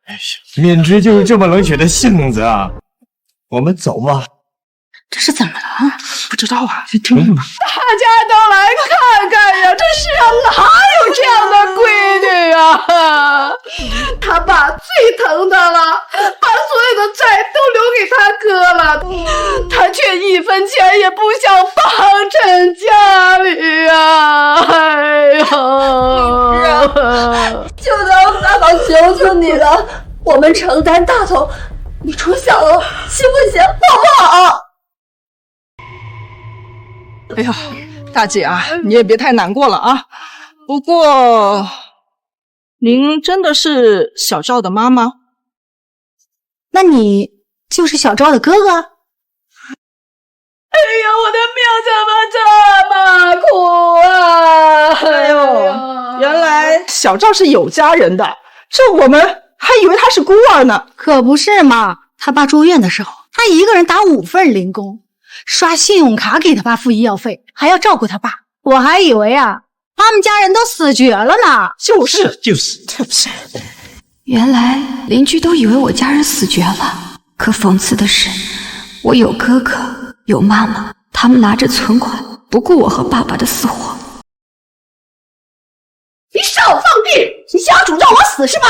哎呀，敏之就是這麼冷血的性子啊！我們走吧。這是怎麼了？不知道啊，去聽聽吧。大家都來看看呀，這世上哪有這樣的閨女啊？他爸最疼她了，把所有的債都留給他哥了，他卻一分錢也不想幫襯家裡呀！哎呦，就當大嫂求求你了，我們承擔大頭，你出小樓行不行？好不好？哎呀，大姐啊，你也別太難過了啊。不過，您真的是小趙的媽媽？那你就是小趙的哥哥？哎呀，我的命怎麼這麼苦啊！哎呦，原來小趙是有家人的，這我們還以为他是孤兒呢。可不是嘛，他爸住院的時候，他一個人打5份零工，刷信用卡給他爸付醫藥費，還要照顧他爸。我還以為啊，他們家人都死絕了呢。就是，原來鄰居都以為我家人死絕了，可諷刺的是，我有哥哥，有媽媽，他們拿着存款，不顧我和爸爸的死活。你少放屁！你想詛咒我死是吧？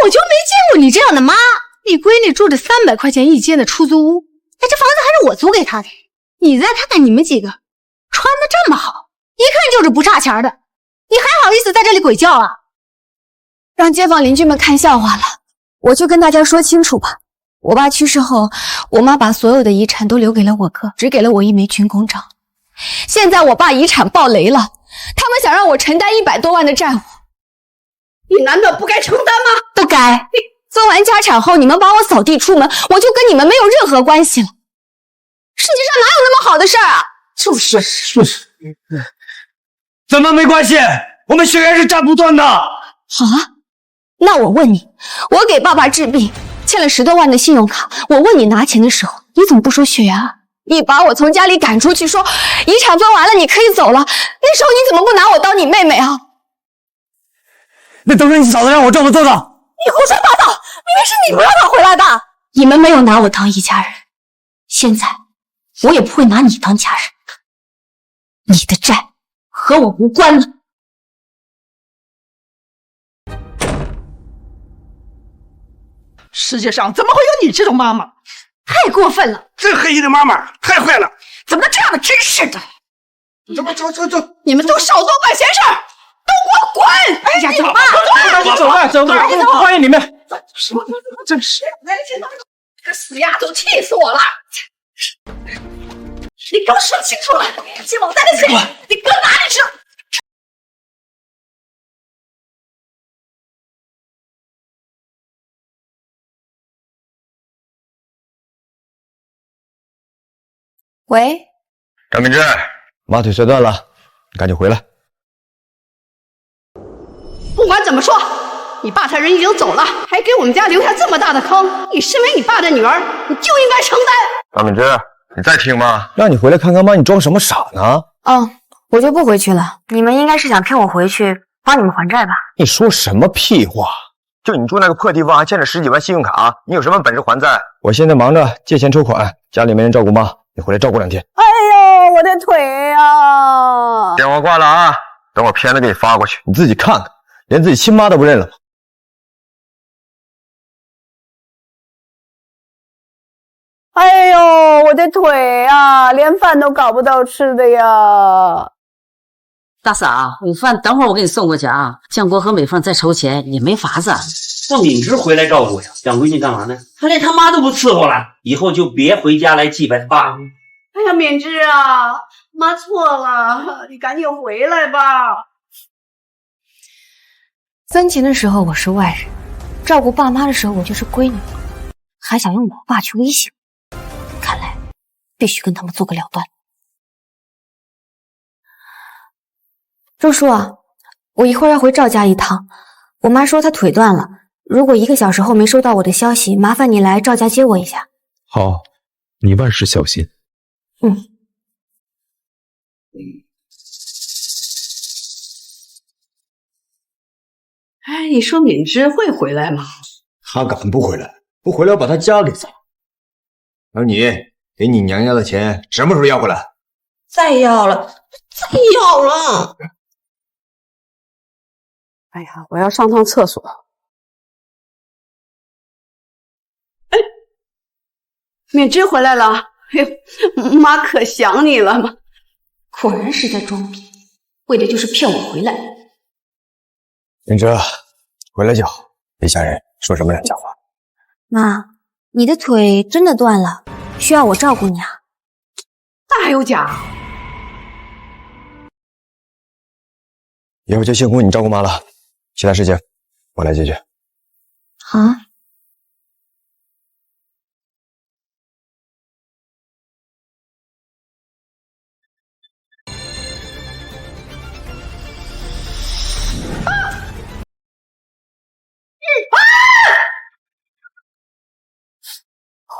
我就沒見過你這樣的媽。你閨女住着300塊錢一間的出租屋，這房子還是我租給她的。你再看看你們幾個，穿的這麼好，一看就是不差錢的，你還好意思在這裡鬼叫啊？讓街坊鄰居們看笑話了，我就跟大家說清楚吧。我爸去世後，我媽把所有的遺產都留給了我哥，只給了我1枚軍功章。現在我爸遺產爆雷了，他們想讓我承擔100多萬的債務。你難道不該承擔嗎？不該。分完家產後，你們把我掃地出門，我就跟你們沒有任何關係了。世界上哪有那麼好的事兒啊？就是，怎麼沒關係？我們血緣是斬不斷的。好啊，那我問你，我給爸爸治病欠了10多萬的信用卡，我問你拿錢的時候，你怎麼不說血緣啊？你把我從家裡趕出去，說遺產分完了你可以走了，那時候你怎麼不拿我當你妹妹啊？那都是你嫂子讓我這麼做的。你胡說八道，明明是你不讓他回來的。你們沒有拿我當一家人，現在我也不會拿你當家人。你的債和我無關了。世界上怎麼會有你這種媽媽？太過分了！這黑心的媽媽太壞了！怎麼能這樣的？真是的！走！你們都少多管閒事！都給我滾！哎呀，走吧，歡迎你們。什麼？真是！這個死丫頭氣死我了！你給我說清楚了，金網帶的錢你擱哪裡去了？喂，张敏之，妈腿摔斷了，你趕緊回來。不管怎麼說，你爸他人已經走了，還給我們家留下這麼大的坑，你身為你爸的女兒，你就應該承擔。張敏之，你再聽嗎？讓你回來看看媽，你裝什麼傻呢？我就不回去了。你們應該是想騙我回去幫你們還債吧？你說什麼屁話？就你住那個破地方，還欠着10幾萬信用卡，你有什麼本事還債？我現在忙着借錢籌款，家裡沒人照顧媽，你回來照顧2天。哎呦，我的腿啊！電話掛了啊，等我片子給你發過去，你自己看看，連自己親媽都不認了嗎？哎呦，我的腿啊，連飯都搞不到吃的呀！大嫂，午飯等會兒我給你送過去啊。建國和美鳳在籌錢，也沒法子。讓敏之回來照顧呀，養閨女幹嘛呢？他連他媽都不伺候了，以後就別回家來祭拜他爸。哎呀，敏之啊，媽錯了，你趕緊回來吧。分錢的時候我是外人，照顧爸媽的時候我就是閨女，還想用我爸去威脅我，看來必須跟他們做個了斷。周叔啊，我一會兒要回趙家一趟，我媽說她腿斷了，如果1個小時後沒收到我的消息，麻煩你來趙家接我一下。好，你萬事小心。哎，你說敏之會回來嗎？他敢不回來？不回來我把他家給砸。而你給你娘家的錢什麼時候要回來？再要了。哎呀，我要上趟廁所。哎，敏之回來了。哎呦，媽可想你了嘛。果然是在裝逼，為的就是騙我回來。敏之，回來就好，別嚇人，說什麼兩家話。媽，你的腿真的斷了，需要我照顧你啊？那還有假？以後就辛苦你照顧媽了，其他事情我來解決。好。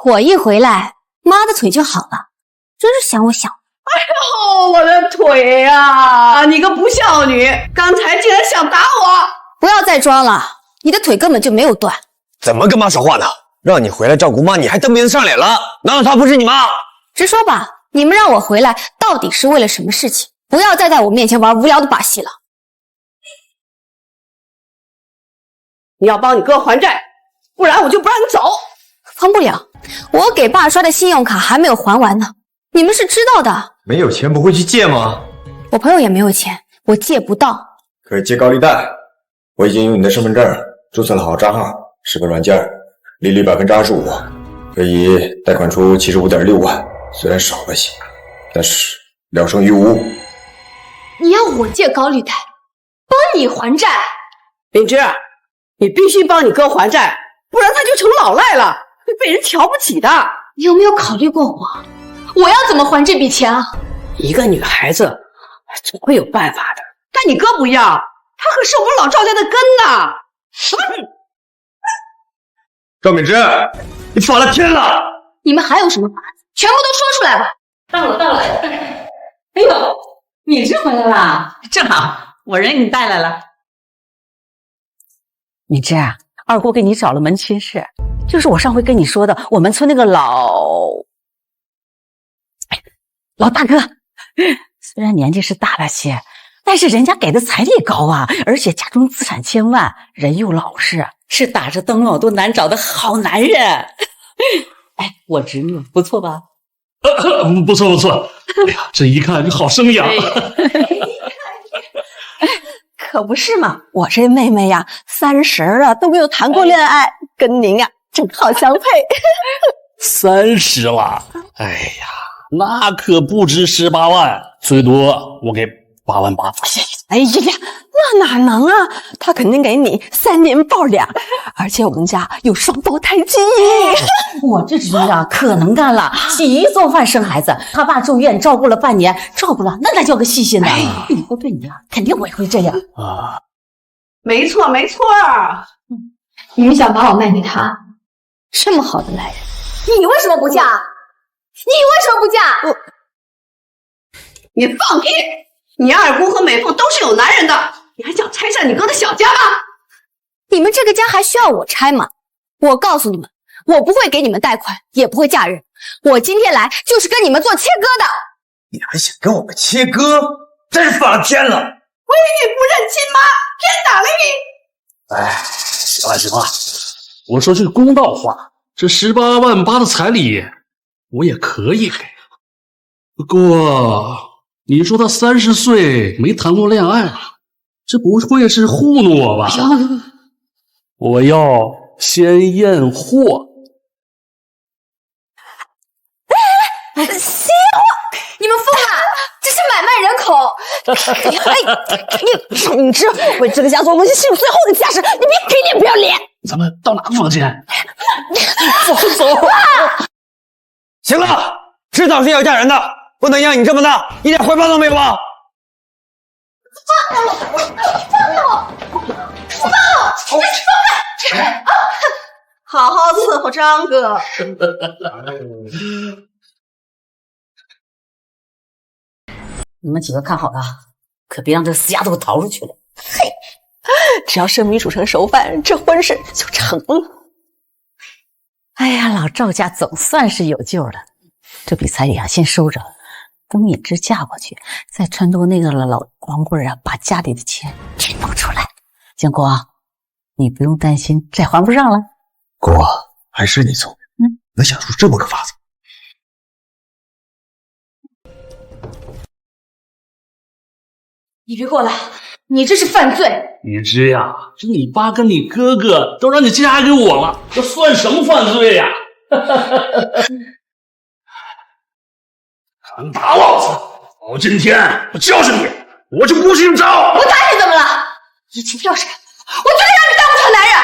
我一回来，媽的腿就好了，真是想我想。哎呦，我的腿呀！你个不孝女，刚才竟然想打我！不要再装了，你的腿根本就没有断。怎么跟妈说话呢？让你回来照顾妈，你还蹬鼻子上脸了？难道她不是你妈？直说吧，你们让我回来到底是为了什么事情？不要再在我面前玩无聊的把戏了。你要帮你哥还债，不然我就不让你走。帮不了，我给爸刷的信用卡还没有还完呢，你们是知道的。没有钱不会去借吗？我朋友也没有钱，我借不到。可以借高利贷。我已经用你的身份证注册了好账号，是个软件，利率25%，可以贷款出75.6万，虽然少了些，但是聊胜于无。你要我借高利贷，帮你还债？敏芝，你必须帮你哥还债，不然他就成老赖了，会被人瞧不起的。你有没有考虑过我？我要怎么还这笔钱啊？一个女孩子总会有办法的，但你哥不要，他可是我们老赵家的根呐！赵敏芝，你反了天了！你们还有什么法子？全部都说出来吧！到了！哎呦，敏芝回来了，正好我人给你带来了。敏芝啊，二姑给你找了门亲事，就是我上回跟你说的，我们村那个老大哥，虽然年纪是大了些，但是人家给的彩礼高啊，而且家中資產千萬，人又老實，是打着燈籠都難找的好男人。哎，我侄女不錯吧？不錯。哎呀，這一看就好生養。可不是嘛，我這妹妹呀，30了都沒有談過戀愛，跟您呀正好相配。30了，哎呀，那可不止18萬，最多我給8萬8。哎呀，那哪能啊？他肯定給你3年報兩，而且我們家有雙胞胎基因。我這侄女啊，可能幹了，洗衣做飯生孩子，他爸住院照顧了半年，照顧了那叫個細心的。以後對你啊，肯定我也會這樣啊。沒錯。你們想把我賣給他？這麼好的男人，你為什麼不嫁？你放屁！你二姑和美鳳都是有男人的，你還想拆散你哥的小家嗎？你們這個家還需要我拆嗎？我告訴你們，我不會給你們貸款，也不會嫁人。我今天來就是跟你們做切割的。你還想跟我們切割？真是反了天了！為你不認親媽，偏打了你！哎，行了，我說句公道話，這18萬8的彩禮我也可以給，不過你說他30歲沒談過戀愛，這不會是糊弄我吧？我要先驗貨。先貨？你們瘋了？這是買賣人口！你知為這個家做東西是有最後的價值，你別給臉不要臉！咱們到哪個房間？走啊！行了，遲早是要嫁人的，不能讓你這麼大，一點回報都沒有啊！放我！好好伺候張哥。你們幾個看好了，可別讓這個死丫頭逃出去了。嘿，只要生米煮成熟飯，這婚事就成了。哎呀，老趙家總算是有救了。這筆彩禮啊，先收着，等敏芝嫁過去，再撺掇那個老光棍啊，把家裡的錢全弄出來。建國，你不用擔心債還不上了。姑，還是你聰明，能想出這麼個法子。你別過來，你這是犯罪！敏芝呀，這你爸跟你哥哥都讓你嫁給我了，這算什麼犯罪呀？敢打老子！我今天我教訓你，我就不信招！我打你怎麼了？以前要是我絕對讓你當不成男人！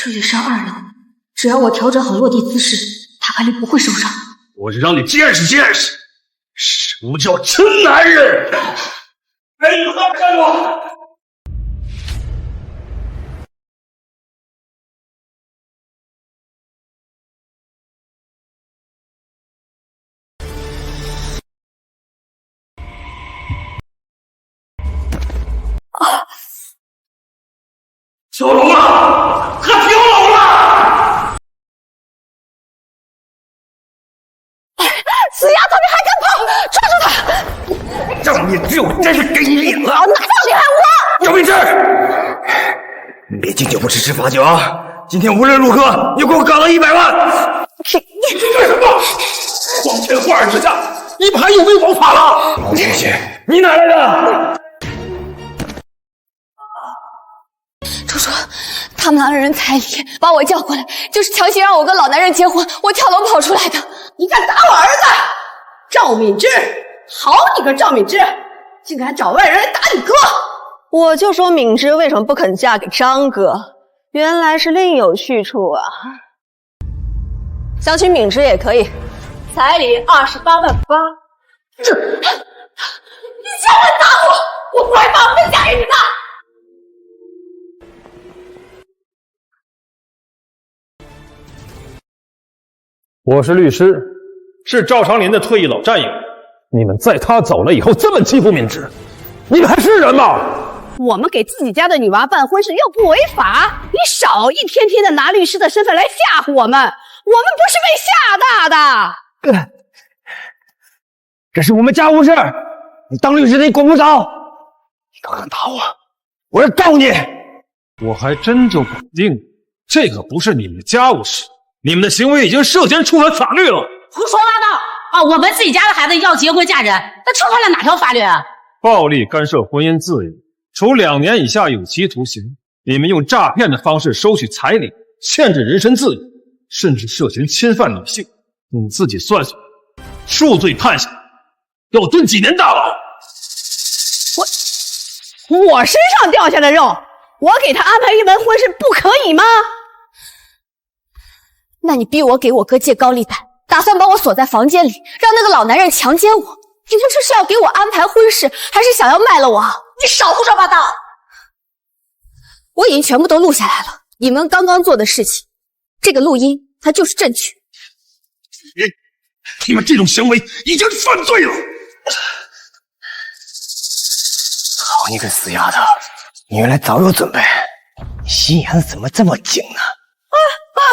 這裡是2樓，只要我調整好落地姿勢，他肯定不會受傷。我就讓你見識見識，什麼叫真男人！哎，你快看我！跳樓了！他跳樓了！死丫头，你还敢跑？抓住他！赵敏之，我真是给你脸了！哪叫厉害我？赵敏之，你别敬酒不吃吃罚酒啊！今天无论如何，你给我搞到100万！你干什么？光天化日之下，你们还有没有王法了？老东西，你哪来的？叔叔，他们2个人彩礼把我叫过来，就是强行让我跟老男人结婚，我跳楼跑出来的。你敢打我儿子？赵敏之，好你个赵敏之，竟敢找外人来打你哥！我就说敏之为什么不肯嫁给张哥，原来是另有去處啊。想娶敏之也可以，彩礼28.8万。这，你竟然打我！我不会把我们嫁给你的！我是律師，是趙長林的退役老戰友。你們在他走了以後這麼欺負敏之，你們還是人嗎？我們給自己家的女娃辦婚事又不違法，你少一天天的拿律師的身份來嚇唬我們，我們不是被嚇大的。這是我們家務事，你當律師的你管不着。你剛敢打我，我要告你！我還真就肯定，這個不是你們家務事，你們的行為已經涉嫌觸犯法律了。胡說八道啊！我們自己家的孩子要結婚嫁人，那觸犯了哪條法律啊？暴力干涉婚姻自由，處2年以下有期徒刑。你們用詐騙的方式收取彩禮，限制人身自由，甚至涉嫌侵犯女性。你自己算算，數罪判下，要蹲幾年大牢？我身上掉下的肉，我給他安排一門婚事不可以嗎？那你逼我給我哥借高利貸，打算把我鎖在房間裡，讓那個老男人強姦我。你們這是要給我安排婚事，還是想要賣了我？你少胡說八道！我已經全部都錄下來了，你們剛剛做的事情，這個錄音它就是證據。你們這種行為已經是犯罪了！好你個死丫頭，你原來早有準備，你心眼子怎麼這麼緊呢？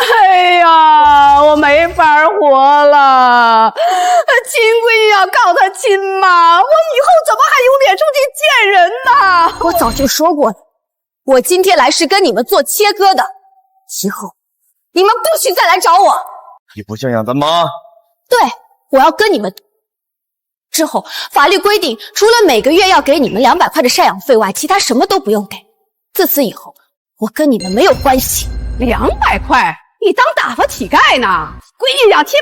哎呀，我沒法活了！親閨女要告他親媽，我以後怎麼還有臉出去見人呢？我早就說過了，我今天來是跟你們做切割的，以後你們不許再來找我。你不這樣的嗎？對，我要跟你們。之後法律規定，除了每個月要給你們200塊的贍養費外，其他什麼都不用給。自此以後，我跟你們沒有關係。200塊？你當打發乞丐呢？閨女養親媽，天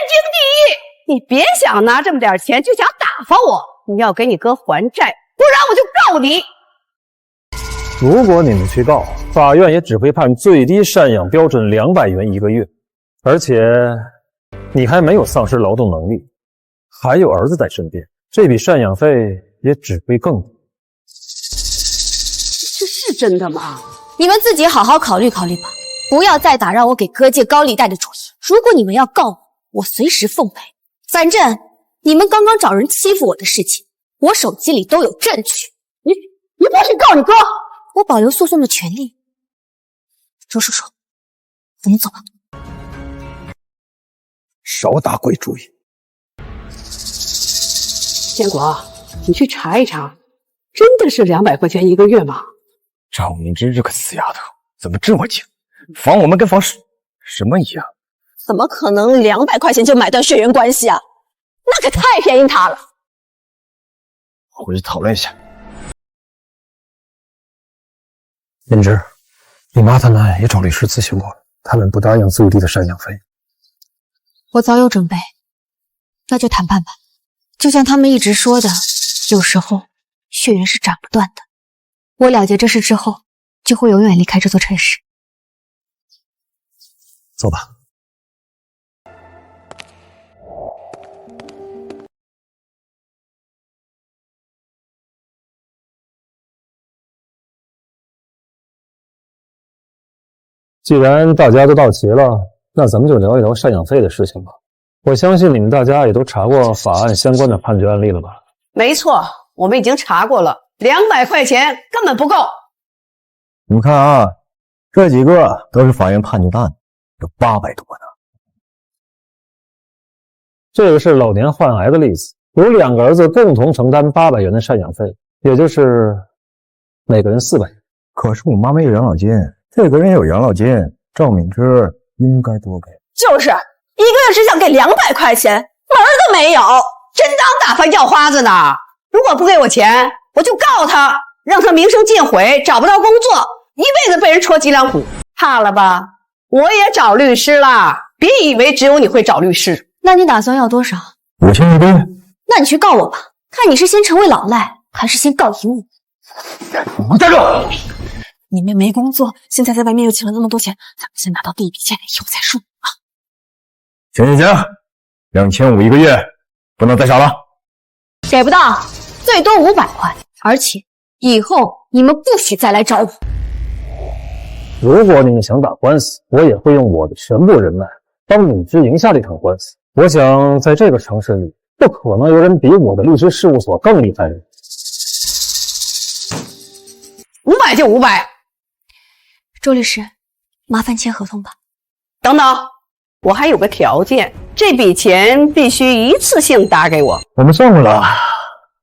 經地義。你別想拿這麼點錢就想打發我，你要給你哥還債，不然我就告你。如果你們去告，法院也只會判最低贍養標準200元1個月，而且你還沒有喪失勞動能力，還有兒子在身邊，這筆贍養費也只會更多。這是真的嗎？你們自己好好考慮考慮吧，不要再打讓我給哥借高利貸的主意。如果你們要告我，我隨時奉陪。反正你們剛剛找人欺負我的事情，我手機裡都有證據。你不去告你哥，我保留訴訟的權利。周叔叔，我們走吧。少打鬼主意。建國，你去查一查，真的是200塊錢1個月嗎？趙敏之這個死丫頭怎麼這麼精，防我們跟防什麼一樣？怎麼可能200塊錢就買斷血緣關係啊？那可太便宜他了。回去討論一下。敏之，你媽他們也找律師諮詢過了，他們不答應最低的贍養費。我早有準備，那就談判吧。就像他們一直說的，有時候血緣是斬不斷的。我了結這事之後，就會永遠離開這座城市。走吧。既然大家都到齊了，那咱們就聊一聊贍養費的事情吧。我相信你們大家也都查過法案相關的判決案例了吧？沒錯，我們已經查過了，200塊錢根本不夠。你們看啊，這幾個都是法院判決的案，有800多呢。这个是老年患癌的例子，有2个儿子共同承担800元的赡养费，也就是每个人400元。可是我妈没有养老金，这个人有养老金，赵敏芝应该多给。就是一个月只想给200塊錢，门兒都沒有，真當打發要花子呢。如果不給我錢，我就告他，讓他名聲盡毀，找不到工作，一輩子被人戳脊梁骨。怕了吧？我也找律師了，別以為只有你會找律師。那你打算要多少？5000一個月。那你去告我吧，看你是先成為老賴，還是先告贏我。站住！你们沒工作，現在在外面又欠了那麼多錢，咱們先拿到第一筆錢以後再說啊。行，2500一個月，不能再少了。給不到，最多500塊，而且以後你們不許再來找我。如果你們想打官司，我也會用我的全部人脈幫敏芝贏下這場官司。我想在這個城市裡，不可能有人比我的律師事務所更厲害人。500就500。周律師，麻煩簽合同吧。等等，我還有個條件，這筆錢必須一次性打給我。我們算過了，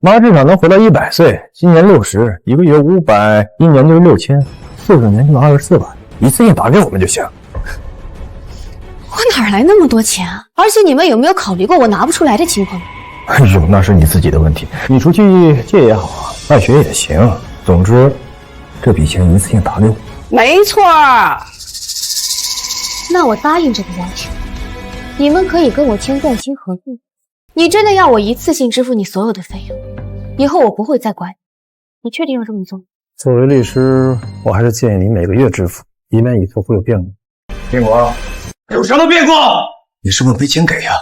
媽至少能活到100歲，今年60，一個月500，一年就6000，40年就24萬，一次性打給我們就行。我哪來那麼多錢啊？而且你們有沒有考慮過我拿不出來的情況？哎呦，那是你自己的問題，你出去借也好，辦學也行，總之這筆錢一次性打給我。沒錯。那我答應這個要求，你們可以跟我簽斷薪合同。你真的要我一次性支付你所有的費用，以後我不會再管你。你確定要這麼做？作為律師，我還是建議你每個月支付，以免以後會有變故。變故？有什麼變故？你是不是沒錢給呀？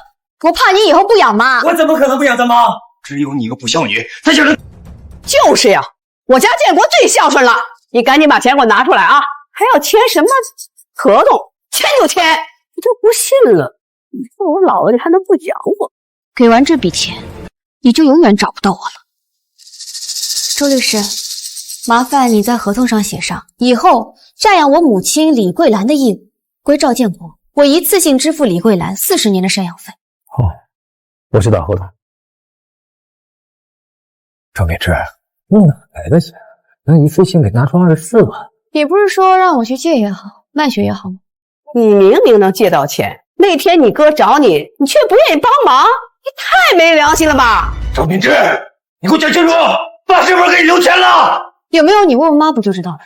我怕你以後不養媽。我怎麼可能不養咱媽？只有你一個不孝女才想着。就是呀，我家建國最孝順了。你趕緊把錢給我拿出來啊！還要簽什麼合同？簽就簽，我就不信了。你說我老了，你還能不養我？給完這筆錢，你就永遠找不到我了。周律師，麻煩你在合同上寫上，以後贍養我母親李桂蘭的義務歸趙建國，我一次性支付李桂蘭40年的贍養費。好，我去打合同。趙敏芝，你哪來的錢？能一次性給拿出24萬？你不是說讓我去借也好，賣血也好嗎？你明明能借到錢，那天你哥找你，你卻不願意幫忙，你太沒良心了吧！趙敏芝，你給我講清楚，爸是不是給你留錢了？有沒有？你問問媽不就知道了。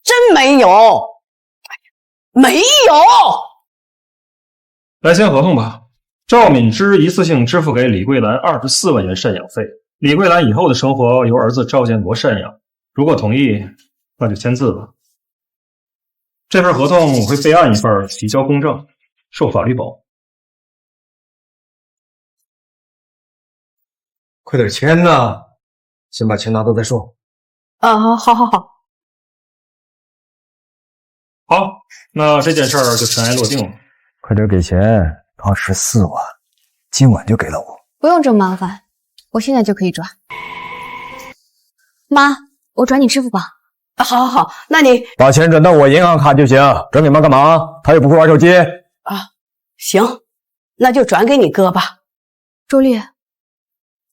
真沒有，沒有。來簽合同吧。趙敏芝一次性支付給李桂蘭24萬元贍養費，李桂蘭以後的生活由兒子趙建國贍養。如果同意，那就簽字吧。這份合同我會備案一份，提交公證，受法律保護。快點簽吶！先把錢拿到再說。好。好，那這件事兒就塵埃落定了。快點給錢，24萬，今晚就給了我。不用這麼麻煩，我現在就可以轉。媽，我轉你支付寶。好，那你把錢轉到我銀行卡就行。轉給媽幹嘛？她又不會玩手機。啊，行，那就轉給你哥吧。周律，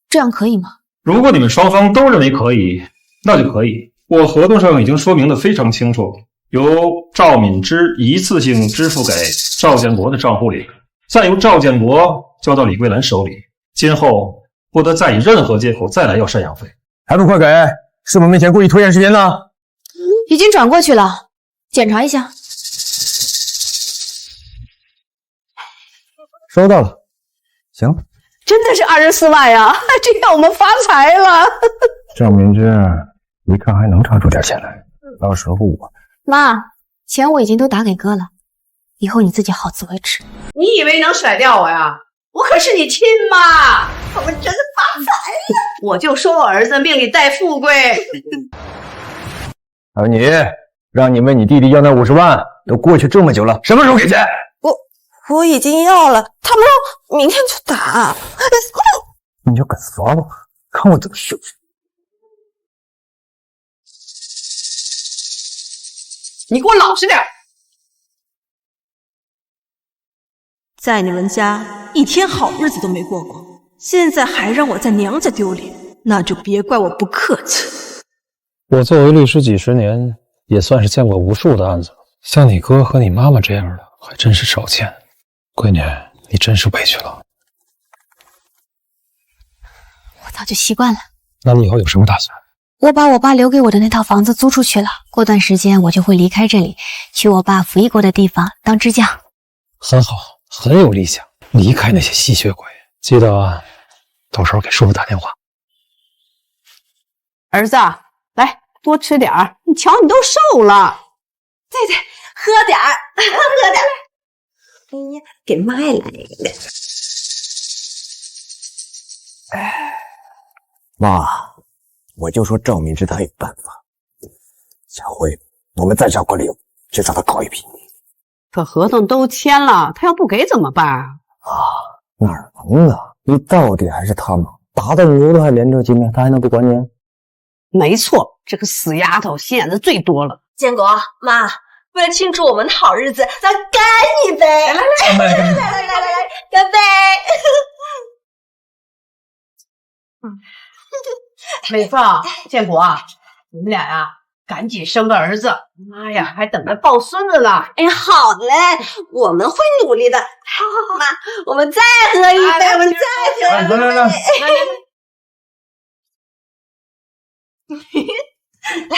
這樣可以嗎？如果你們雙方都認為可以，那就可以。我合同上已經說明得非常清楚，由趙敏芝一次性支付給趙建國的賬戶裡，再由趙建國交到李桂蘭手裡，今後不得再以任何借口再來要贍養費。還不快給？是不是面前故意拖延時間呢？已經轉過去了，檢查一下。收到了，行。真的是24萬呀，這下我們發財了。趙敏芝，一看還能查出點錢來，到時候我……媽，錢我已經都打給哥了，以後你自己好自為之。你以為能甩掉我呀？我可是你親媽，我們真的發財了。我就說我兒子命裡帶富貴。還有你，讓你問你弟弟要那50萬，都過去這麼久了，什麼時候給錢？我已經要了，他們說明天就打。你就敢耍我，看我怎麼收拾。你给我老實點。在你們家一天好日子都沒過過，現在還讓我在娘家丟臉，那就別怪我不客氣。我作為律師幾十年，也算是見過無數的案子了。像你哥和你媽媽這樣的，還真是少見。閨女，你真是委屈了。我早就習慣了。那你以後有什麼打算？我把我爸留給我的那套房子租出去了，過段時間我就會離開這裡，去我爸服役過的地方當支將。很好，很有理想。離開那些吸血鬼，記得到時候給叔父打電話。兒子，來多吃點兒，你瞧你都瘦了。对，喝點兒，喝點兒。哎呀，給媽也來一個。媽，我就說趙敏之他有辦法，下回我們再找個理由去找他搞一笔。可合同都簽了，他要不給怎麼辦啊？哪能呢？你到底還是他嘛，打的牛都還連着筋呢，他還能不管你？沒錯，這個死丫頭心眼子最多了。建國，媽，為了慶祝我們的好日子，咱乾一杯！來，乾杯！美鳳、建國啊，你們倆呀，趕緊生個兒子，媽呀，還等着抱孫子呢。哎，好嘞，我們會努力的。好，媽，我們再喝一杯，我們再喝一杯。來。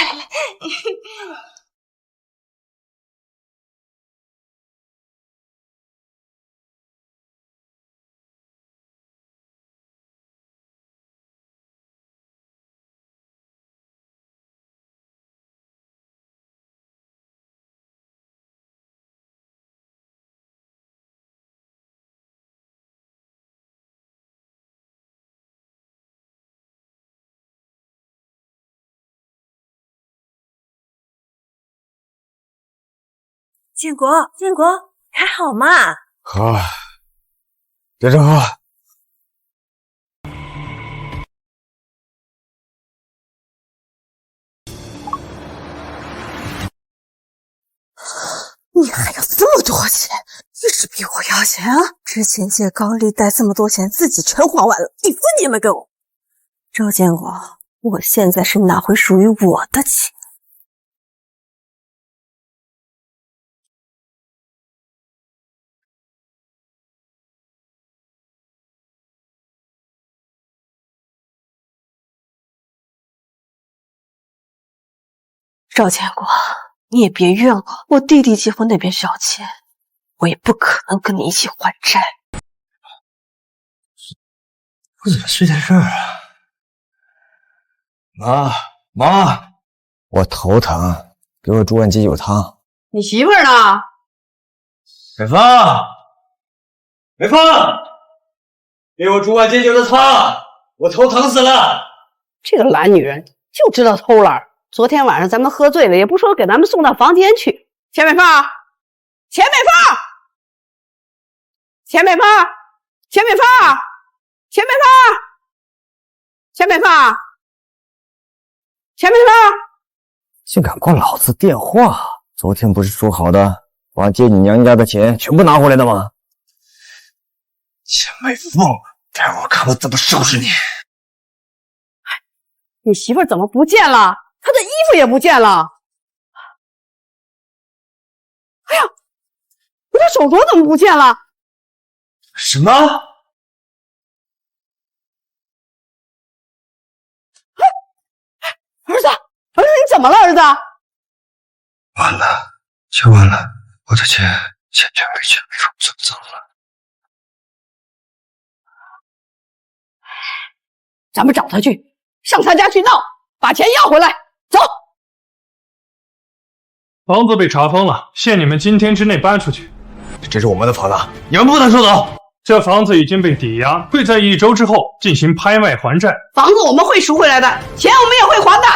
建国，還好嗎？好，接着喝。你還要這麼多錢，一直逼我要錢啊！之前借高利貸這麼多錢，自己全還完了，一分錢也沒給我。趙建國，我現在是拿回屬於我的錢。趙建国，你也別怨我弟弟結婚那邊小錢，我也不可能跟你一起還債。我怎麼睡在這兒啊？媽，我頭疼，給我煮碗雞酒湯。你媳婦兒呢？美鳳，給我煮碗雞酒的湯，我頭疼死了。這個懶女人就知道偷懶。昨天晚上咱們喝醉了，也不說給咱們送到房間去。錢美鳳，竟敢掛老子電話！昨天不是說好的，把借你娘家的錢全部拿回來的嗎？錢美鳳，待會兒我看我怎麼收拾你！你媳婦怎麼不見了？她的衣服也不見了。哎呀，我的手鐲怎麼不見了？什麼？兒子，你怎麼了，兒子？完了，就完了，我的錢全被錢美鳳送走了。咱們找他去，上他家去鬧，把錢要回來。走。房子被查封了，限你們今天之內搬出去。這是我們的房子，你們不能收走。這房子已經被抵押，會在1周之後進行拍賣還債。房子我們會贖回來的，錢我們也會還的。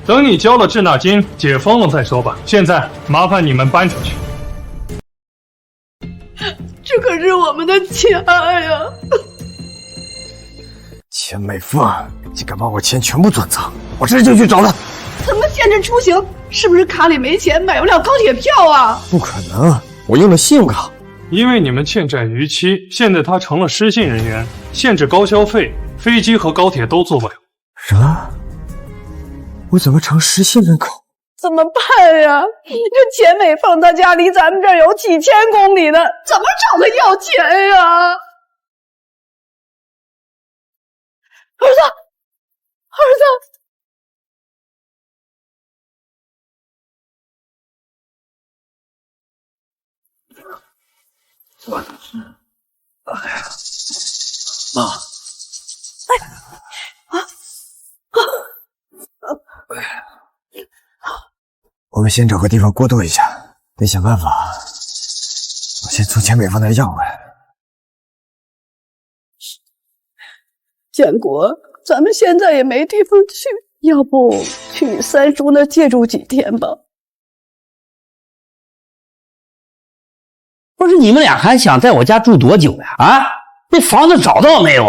等你交了滯納金，解封了再說吧。現在麻煩你們搬出去。這可是我們的家呀！錢美鳳，你敢把我錢全部轉賬，我這就去找他。怎麼現限制出行，是不是卡里没钱买不了高铁票啊？不可能，我用的信用卡。因为你们欠债逾期，现在他成了失信人员，限制高消费，飞机和高铁都坐不了。什么？我怎么成失信人口？怎么办呀？这钱美凤他家离咱们这儿有几千公里呢，怎么找他要钱呀？儿子，儿子。妈，我们先找个地方过渡一下，得想办法，我先从钱美凤那儿要回来。建国，咱们现在也没地方去，要不去你三叔那借住几天吧？不是你们俩还想在我家住多久呀？啊，那房子找到没有？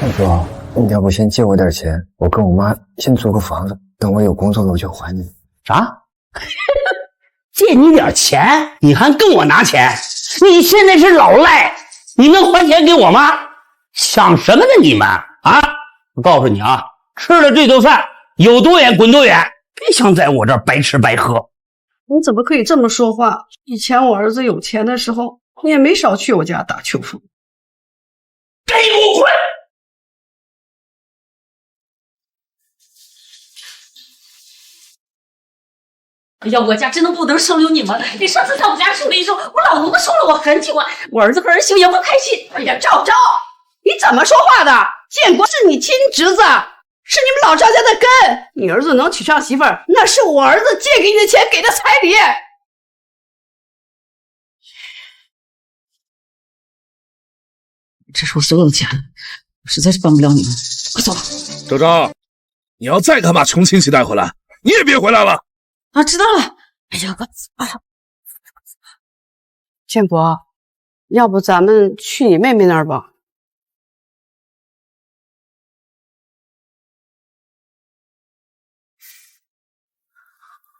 大哥，你要不先借我点钱，我跟我妈先租个房子，等我有工作了我就还你。啥？借你点钱？你还跟我拿钱？你现在是老赖，你能还钱给我吗？想什么呢你们啊？我告訴你啊，吃了這頓飯有多遠滾多遠，別想在我這兒白吃白喝。你怎麼可以這麼說話？以前我兒子有錢的時候，你也沒少去我家打秋風。給我滾！哎呀，我家真的不能收留你們！你上次在我家住了一周，我老農都收了我很久啊，我兒子和兒媳婦也不開心。哎呀，趙，你怎麼說話的？建國是你親侄子，是你們老趙家的根。你兒子能娶上媳婦兒，那是我兒子借給你的錢，給的彩禮。這是我所有的錢，我實在是幫不了你們，快走吧。周周，你要再敢把窮親戚帶回來，你也別回來了。啊，知道了。哎呀，我建國，要不咱們去你妹妹那兒吧？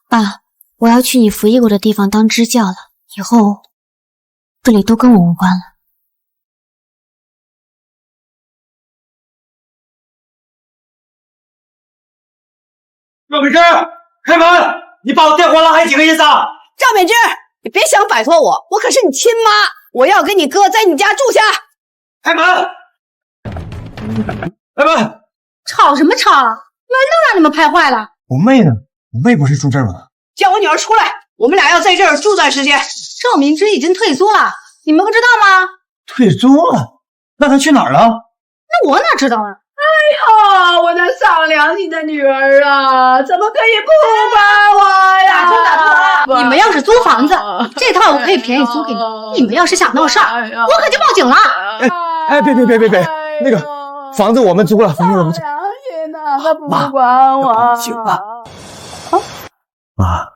爸，我要去你服役過的地方當支教了，以後這裡都跟我無關了。趙美芝，開門！你把我電話了還幾個意思啊？趙美芝，你別想擺脫我，我可是你親媽，我要跟你哥在你家住下。開門！開門！吵什麼吵？門都讓你們拍壞了。我妹呢？我妹不是住這兒嗎？叫我女兒出來，我們倆要在這兒住段時間。趙明芝已經退租了，你們不知道嗎？退租了？那她去哪兒了？那我哪知道啊？哎呀，我那喪良心的女兒啊，怎麼可以不管我呀？打通！你們要是租房子，這套我可以便宜租給你。你們要是想鬧事兒，我可就報警了。哎，別，那個房子我們租了，房子我們租。他不管我。報警吧。媽，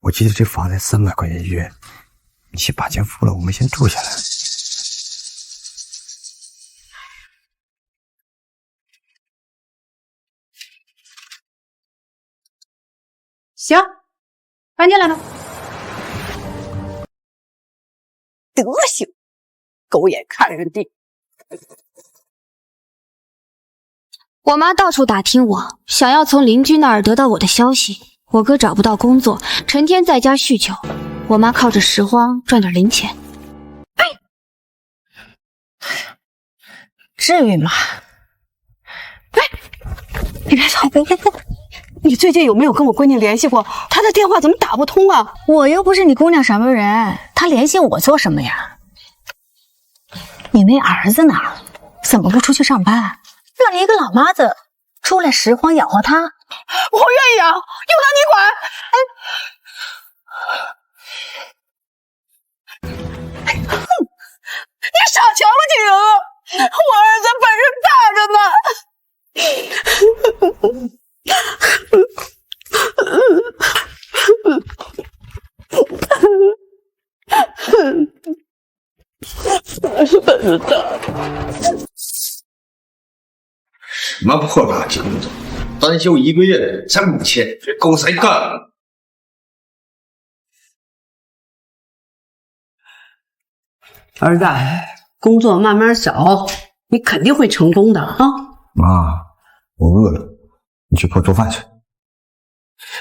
我記得這房子300塊錢一月，你先把錢付了，我們先住下來。行，搬進來吧。德行，狗眼看人低。我媽到處打聽我，想要從鄰居那兒得到我的消息。我哥找不到工作，成天在家酗酒。我媽靠着拾荒賺點零錢。至於嗎？你別走，別！你最近有沒有跟我閨女聯繫過？她的電話怎麼打不通啊？我又不是你姑娘什麼人，她聯繫我做什麼呀？你那兒子呢？怎麼不出去上班？讓你一個老媽子出來拾荒養活他？我願意啊，用得你管。你傻瞧不起我，我兒子本事大着呢。本事大。什麼破垃圾工作！大3休1個月，3000，這夠誰幹？兒子，工作慢慢找，你肯定会成功的啊！妈，我餓了，你去给我做饭去。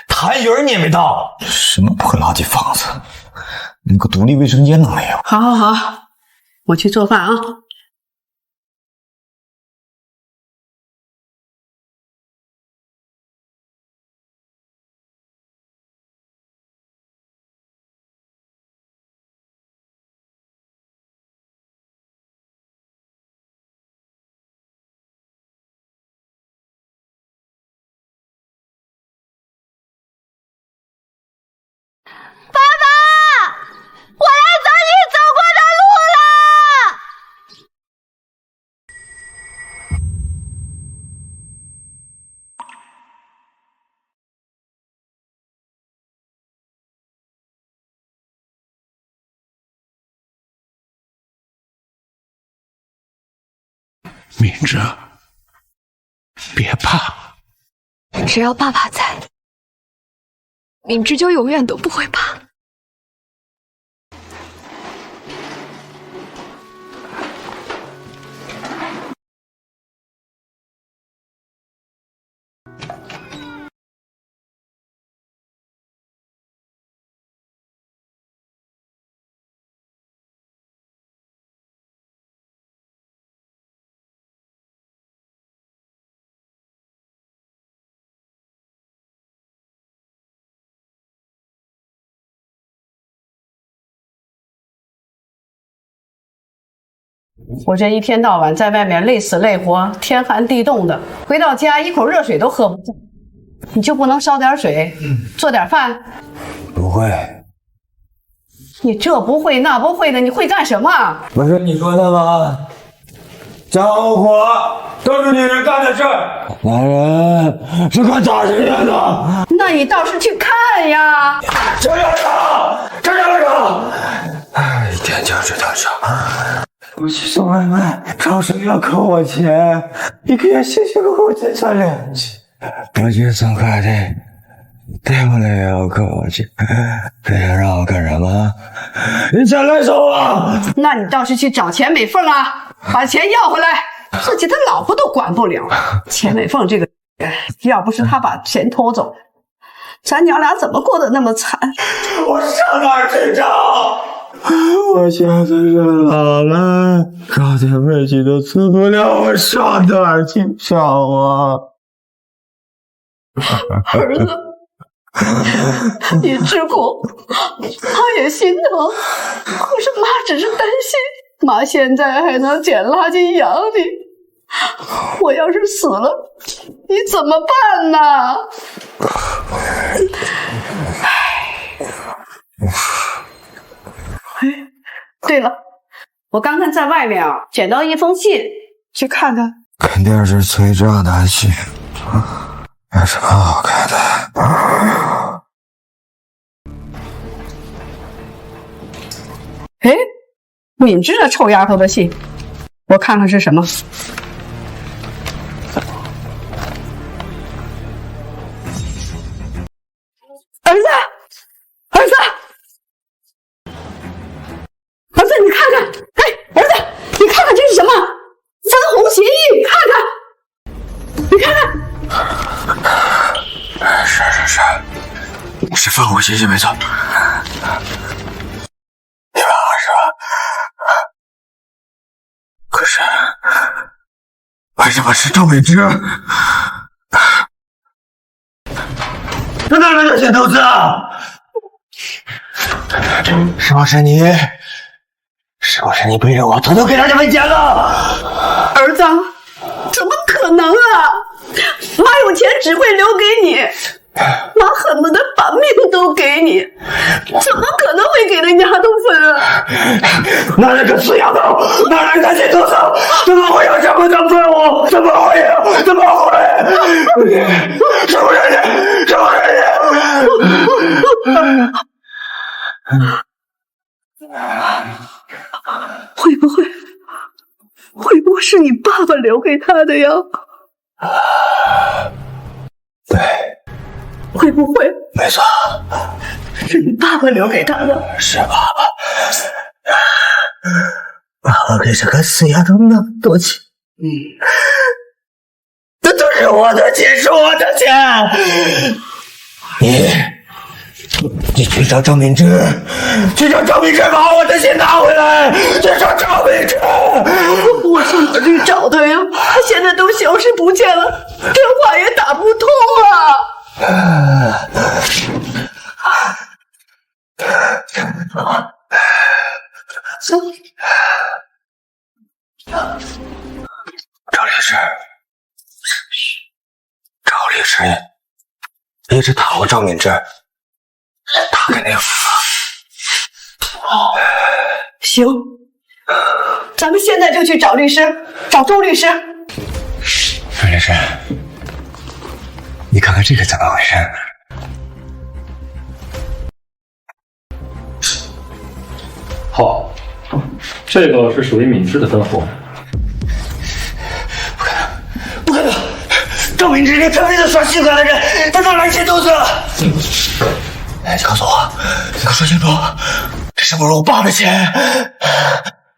痰盂你也没倒，什么破垃圾房子，连个独立卫生间都没有。好，好，好，我去做饭啊。敏哲，别怕，只要爸爸在，敏之就永远都不会怕。我这一天到晚在外面累死累活，天寒地冻的，回到家一口热水都喝不上。你就不能烧点水，做点饭？不会。你这不会那不会的，你会干什么？不是你说的吗？家务活都是女人干的事儿，男人是干杂事的。那你倒是去看呀！这样的，这样的，哎，一天就知道少。我去送外卖，超市要扣我钱，一个月辛辛苦苦才赚2千，我去送快递，对不对？要扣我钱，这想讓我幹什麼？你錢來收啊！那你倒是去找錢美鳳啊，把錢要回來。自己的老婆都管不了，錢美鳳這個人，要不是他把錢偷走，咱娘倆怎麼過得那麼慘？我上哪兒去找？我現在是老了，高點位置都出不了，我上哪兒去找啊？兒子，你吃苦，媽也心疼，可是媽只是擔心，媽現在還能撿垃圾養你，我要是死了，你怎麼辦呢？對了，我剛剛在外面撿到一封信，去看看。肯定是崔兆的信，有什麼好看的？哎，敏芝這臭丫頭的信，我看看是什麼。兒子，兒子，兒子，你看看，哎，兒子，你看看這是什麼？分紅協議，你看看，你看看。是分紅協議沒錯。120萬。可是，為什麼是趙美芝？他哪來的錢投資啊？是不是你？是不是你逼着我偷偷給他這份錢了？兒子，怎麼可能啊？媽有錢只會留給你，媽恨不得把命都給你，怎麼可能會給人家都分啊？哪來個死丫頭？哪來個賤兔叟？怎麼會有這麼的分我？怎麼會有？怎麼會？是不是你？是不是你？會不會是你爸爸留給他的呀？会不会？没错，是你爸爸留给他的。是爸爸。爸爸给这个死丫头那么多钱，这都是我的钱，是我的钱。你去找赵敏芝，去找赵敏芝把我的钱拿回来，去找赵敏芝。我上哪儿去找他呀？他现在都消失不见了，电话也打不通啊。赵律师，赵律师一直打过赵敏芝，他肯定负责。行，咱们现在就去找律师，找周律师。周律师，你看看这个怎么回事？好，这个是属于敏芝的分红。不可能！赵敏芝是特别的耍性格的人，他哪来钱投资？你告诉我，你给我说清楚，这是不是我爸的钱？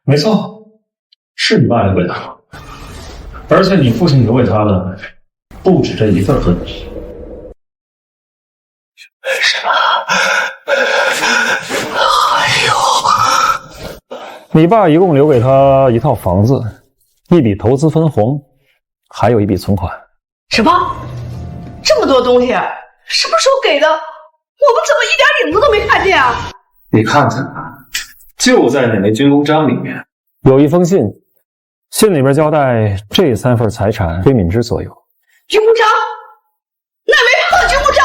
没错，是你爸留给他，而且你父亲留给他的不止这一份分红。什么？哎呦！你爸一共留给他一套房子，一筆投資分紅，還有一筆存款。什麼？這麼多東西，什麼時候給的？我們怎麼一點影子都沒看見啊？你看看，就在那枚軍功章裡面有一封信，信裡邊交代這3份財產歸敏芝所有。軍功章？那枚特軍功章？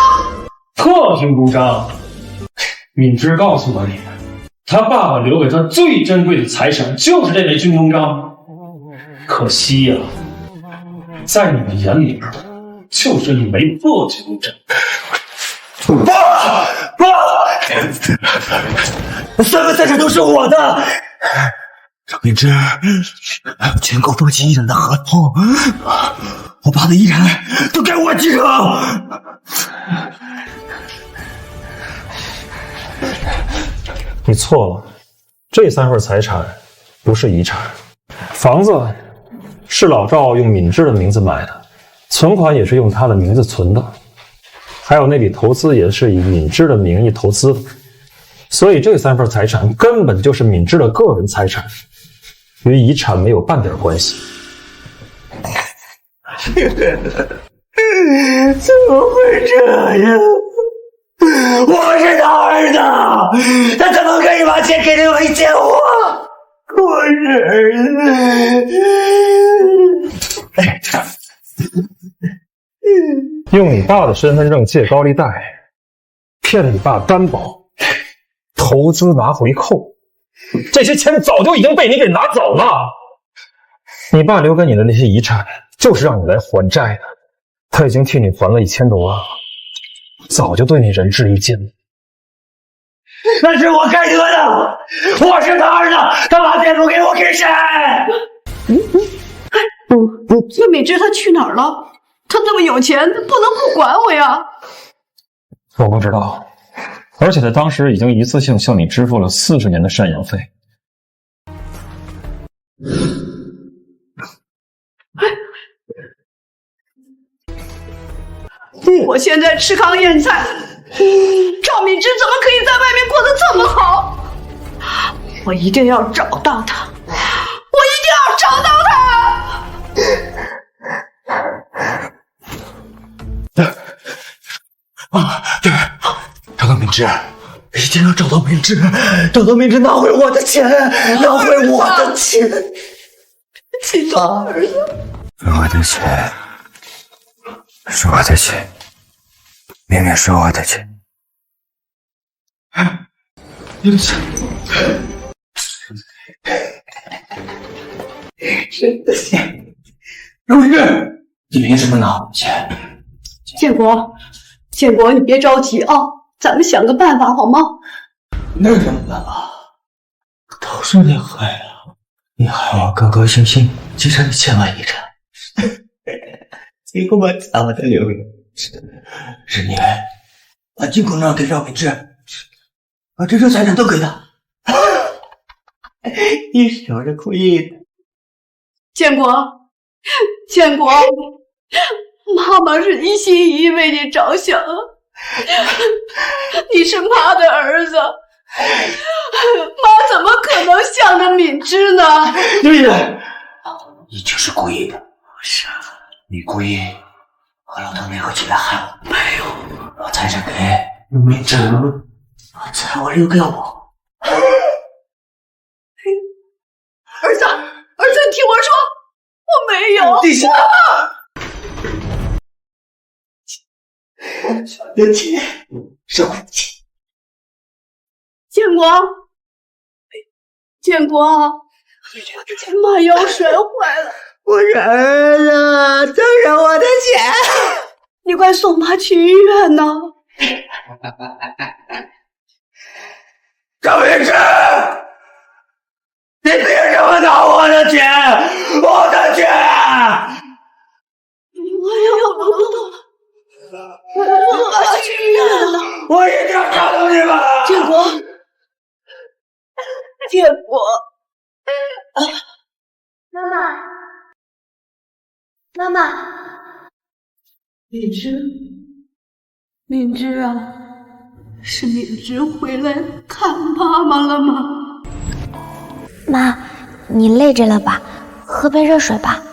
特軍功章，敏芝告訴了你，他爸爸留給他最珍貴的財產就是這枚軍功章。可惜呀，在你們眼裡邊，就是一枚特軍功章。爸，3份財產都是我的。赵敏芝還有全國多級遺產的合同，我爸的遺產都該我繼承。你錯了，這3份財產不是遺產，房子是老趙用敏芝的名字買的，存款也是用他的名字存的，還有那筆投資也是以敏芝的名義投資的，所以這3份財產根本就是敏芝的個人財產，與遺產沒有半點關係。怎麼會這樣？我是他兒子，他怎麼可以把錢給劉偉見我？我是兒子。用你爸的身份證借高利貸，騙你爸擔保，投資拿回扣，這些錢早就已經被你給拿走了。你爸留給你的那些遺產，就是讓你來還債的，他已經替你還了1000多萬了，早就對你仁至義盡了。那是我該得的，我是他兒子，他把錢不給我給誰？那敏芝他去哪兒了？他這麼有錢，他不能不管我呀！我不知道，而且他當時已經一次性向你支付了40年的贍養費。我現在吃糠咽菜，趙敏芝怎麼可以在外面過得這麼好？我一定要找到他，我一定要找到他！对，找到敏芝，一定要找到敏芝，找到敏芝，拿回我的錢，拿回我的錢。親到兒子，我的錢，是我的錢，明明是我的錢。對不起，真的錢。劉敏芝，你憑什麼拿我的錢？建國，你別着急啊，咱們想個辦法好嗎？那有什麼辦法？都是你害的，你害我高高興興繼承1000萬遺產，結果我操的劉敏芝，是你把金库让給趙敏之，把這財產都給他。你是有人故意的。建國，建國，媽媽是一心一意為你着想啊！你是媽的兒子，媽怎麼可能向着敏之呢？对的，你就是故意的。是，你故意和老唐联合起來害我。沒有，把財產給敏之，把財物留給我。兒子，你聽我說，我沒有。地下，小的钱是我的錢。建國，媽腰摔壞了，我是兒子，這是我的錢，你快送媽去醫院呢。趙敏之，你憑什麼拿我的錢？我的錢！我不懂，我去医院了。我一定要找到你们！建國，媽媽，敏之啊，是敏之回來看媽媽了嗎？媽，你累着了吧？喝杯熱水吧。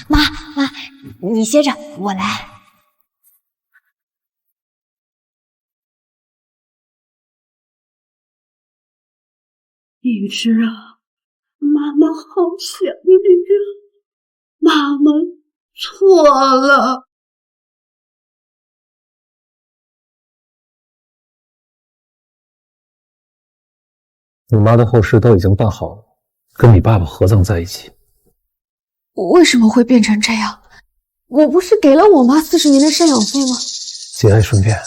媽，你歇着，我來。敏之啊，媽媽好想你呀，媽媽錯了。你媽的后事都已經辦好了，跟你爸爸合葬在一起。為什麼會變成這樣？我不是給了我媽40年的贍養費嗎？節哀順變，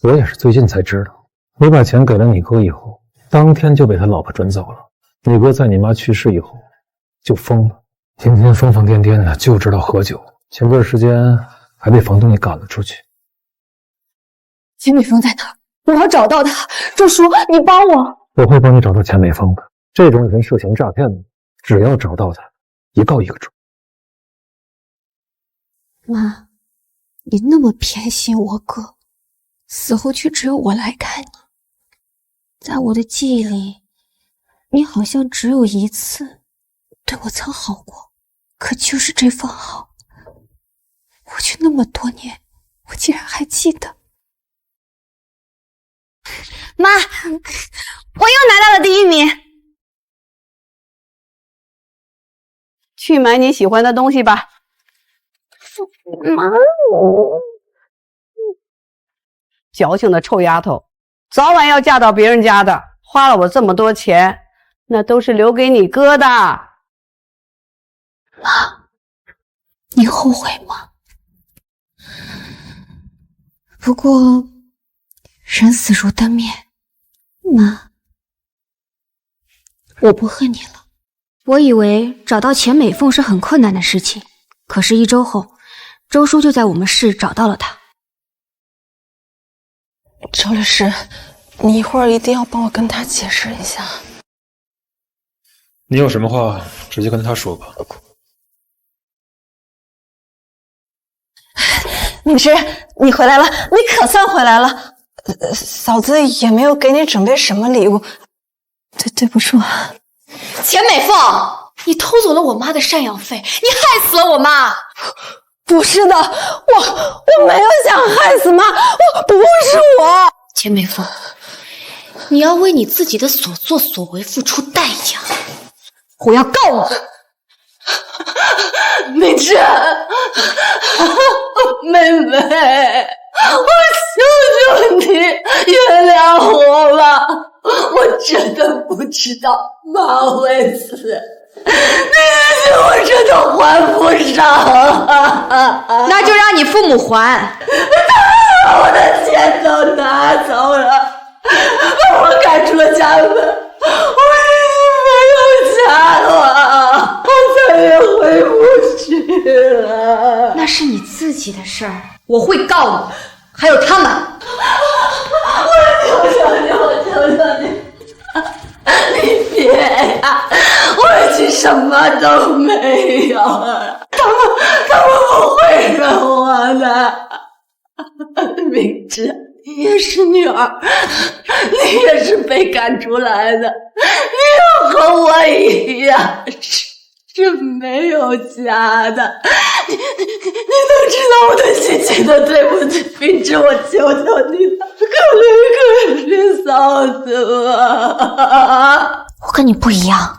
我也是最近才知道，你把錢給了你哥以後，當天就被他老婆轉走了。你哥在你媽去世以後就瘋了，天天瘋瘋癲癲的，就知道喝酒。前段時間還被房東給趕了出去。錢美鳳在哪兒？我要找到她。周叔，你幫我。我會幫你找到錢美鳳的。這種人涉嫌詐騙的，只要找到他，一告一個準。媽，你那麼偏心我哥，死後卻只有我來看你。在我的記憶裡，你好像只有一次對我曾好過，可就是這份好，過去那麼多年，我竟然還記得。媽，我又拿到了第1名。去買你喜歡的東西吧。媽，矯情的臭丫頭，早晚要嫁到別人家的，花了我這麼多錢，那都是留給你哥的。媽，你後悔嗎？不過人死如燈滅，媽，我不恨你了。我以為找到錢美鳳是很困難的事情，可是1周後，周叔就在我們市找到了她。周律師，你一會兒一定要幫我跟他解釋一下。你有什麼話直接跟他說吧。敏之，你回來了，你可算回來了。嫂子也沒有給你準備什麼禮物，對不住啊。錢美鳳，你偷走了我媽的贍養費，你害死了我媽。不是的，我沒有想害死媽，不是我。錢美鳳，你要為你自己的所作所為付出代價。我要告你。敏之，妹妹，我求求你原諒我吧，我真的不知道媽會死，那些錢我真的還不上。那就讓你父母還。他把我的錢都拿走了，把我趕出了家門，我已經沒有家了，我再也回不去了。那是你自己的事兒，我会告你，还有他们。我求你，你别呀！我已经什么都没有了，他们不会认我的。明知你也是女兒，你也是被趕出來的，你又和我一樣是沒有家的。你能知道我的心情的對不對？明知，我求求你了，可憐嫂子我。我跟你不一樣，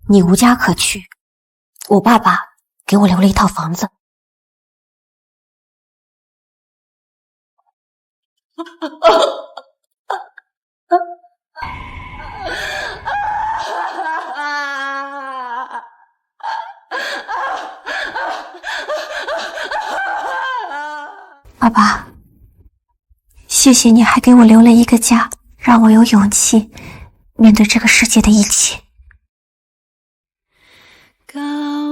你無家可去，我爸爸給我留了一套房子。爸爸，謝謝你還給我留了一個家，讓我有勇氣面對這個世界的一切。高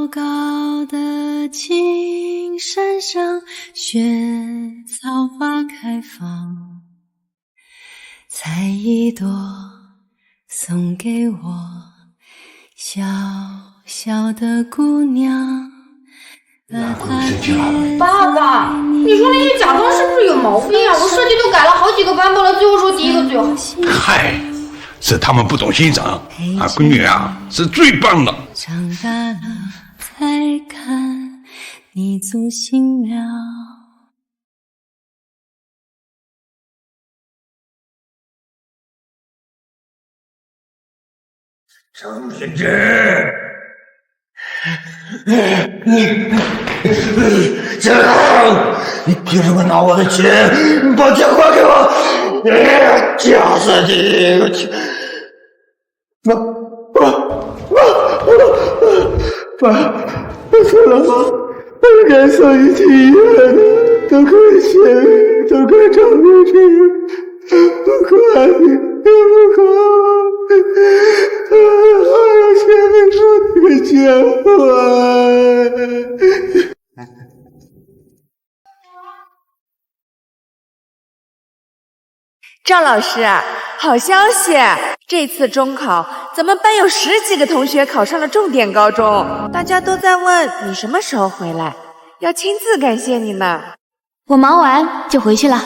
高的青山上，雪草花開放，採一朵送給我，小小的姑娘。爸爸，你說那些甲方是不是有毛病啊？我設計都改了好幾個版本了，最後說第一個最好。嗨，是他們不懂欣賞，閨女啊是最棒的。長大了才看你足新了。张天志，建康，你凭什麼拿我的錢？你把錢還給我！夾死你！爸，我錯了，我應該送你去醫院的，都怪錢，都怪張天志，不怪你，不怪我。還有前面說那個結婚。趙老師，好消息！這次中考，咱們班有10幾個同學考上了重點高中，大家都在問你什麼時候回來，要親自感謝你呢。我忙完就回去了。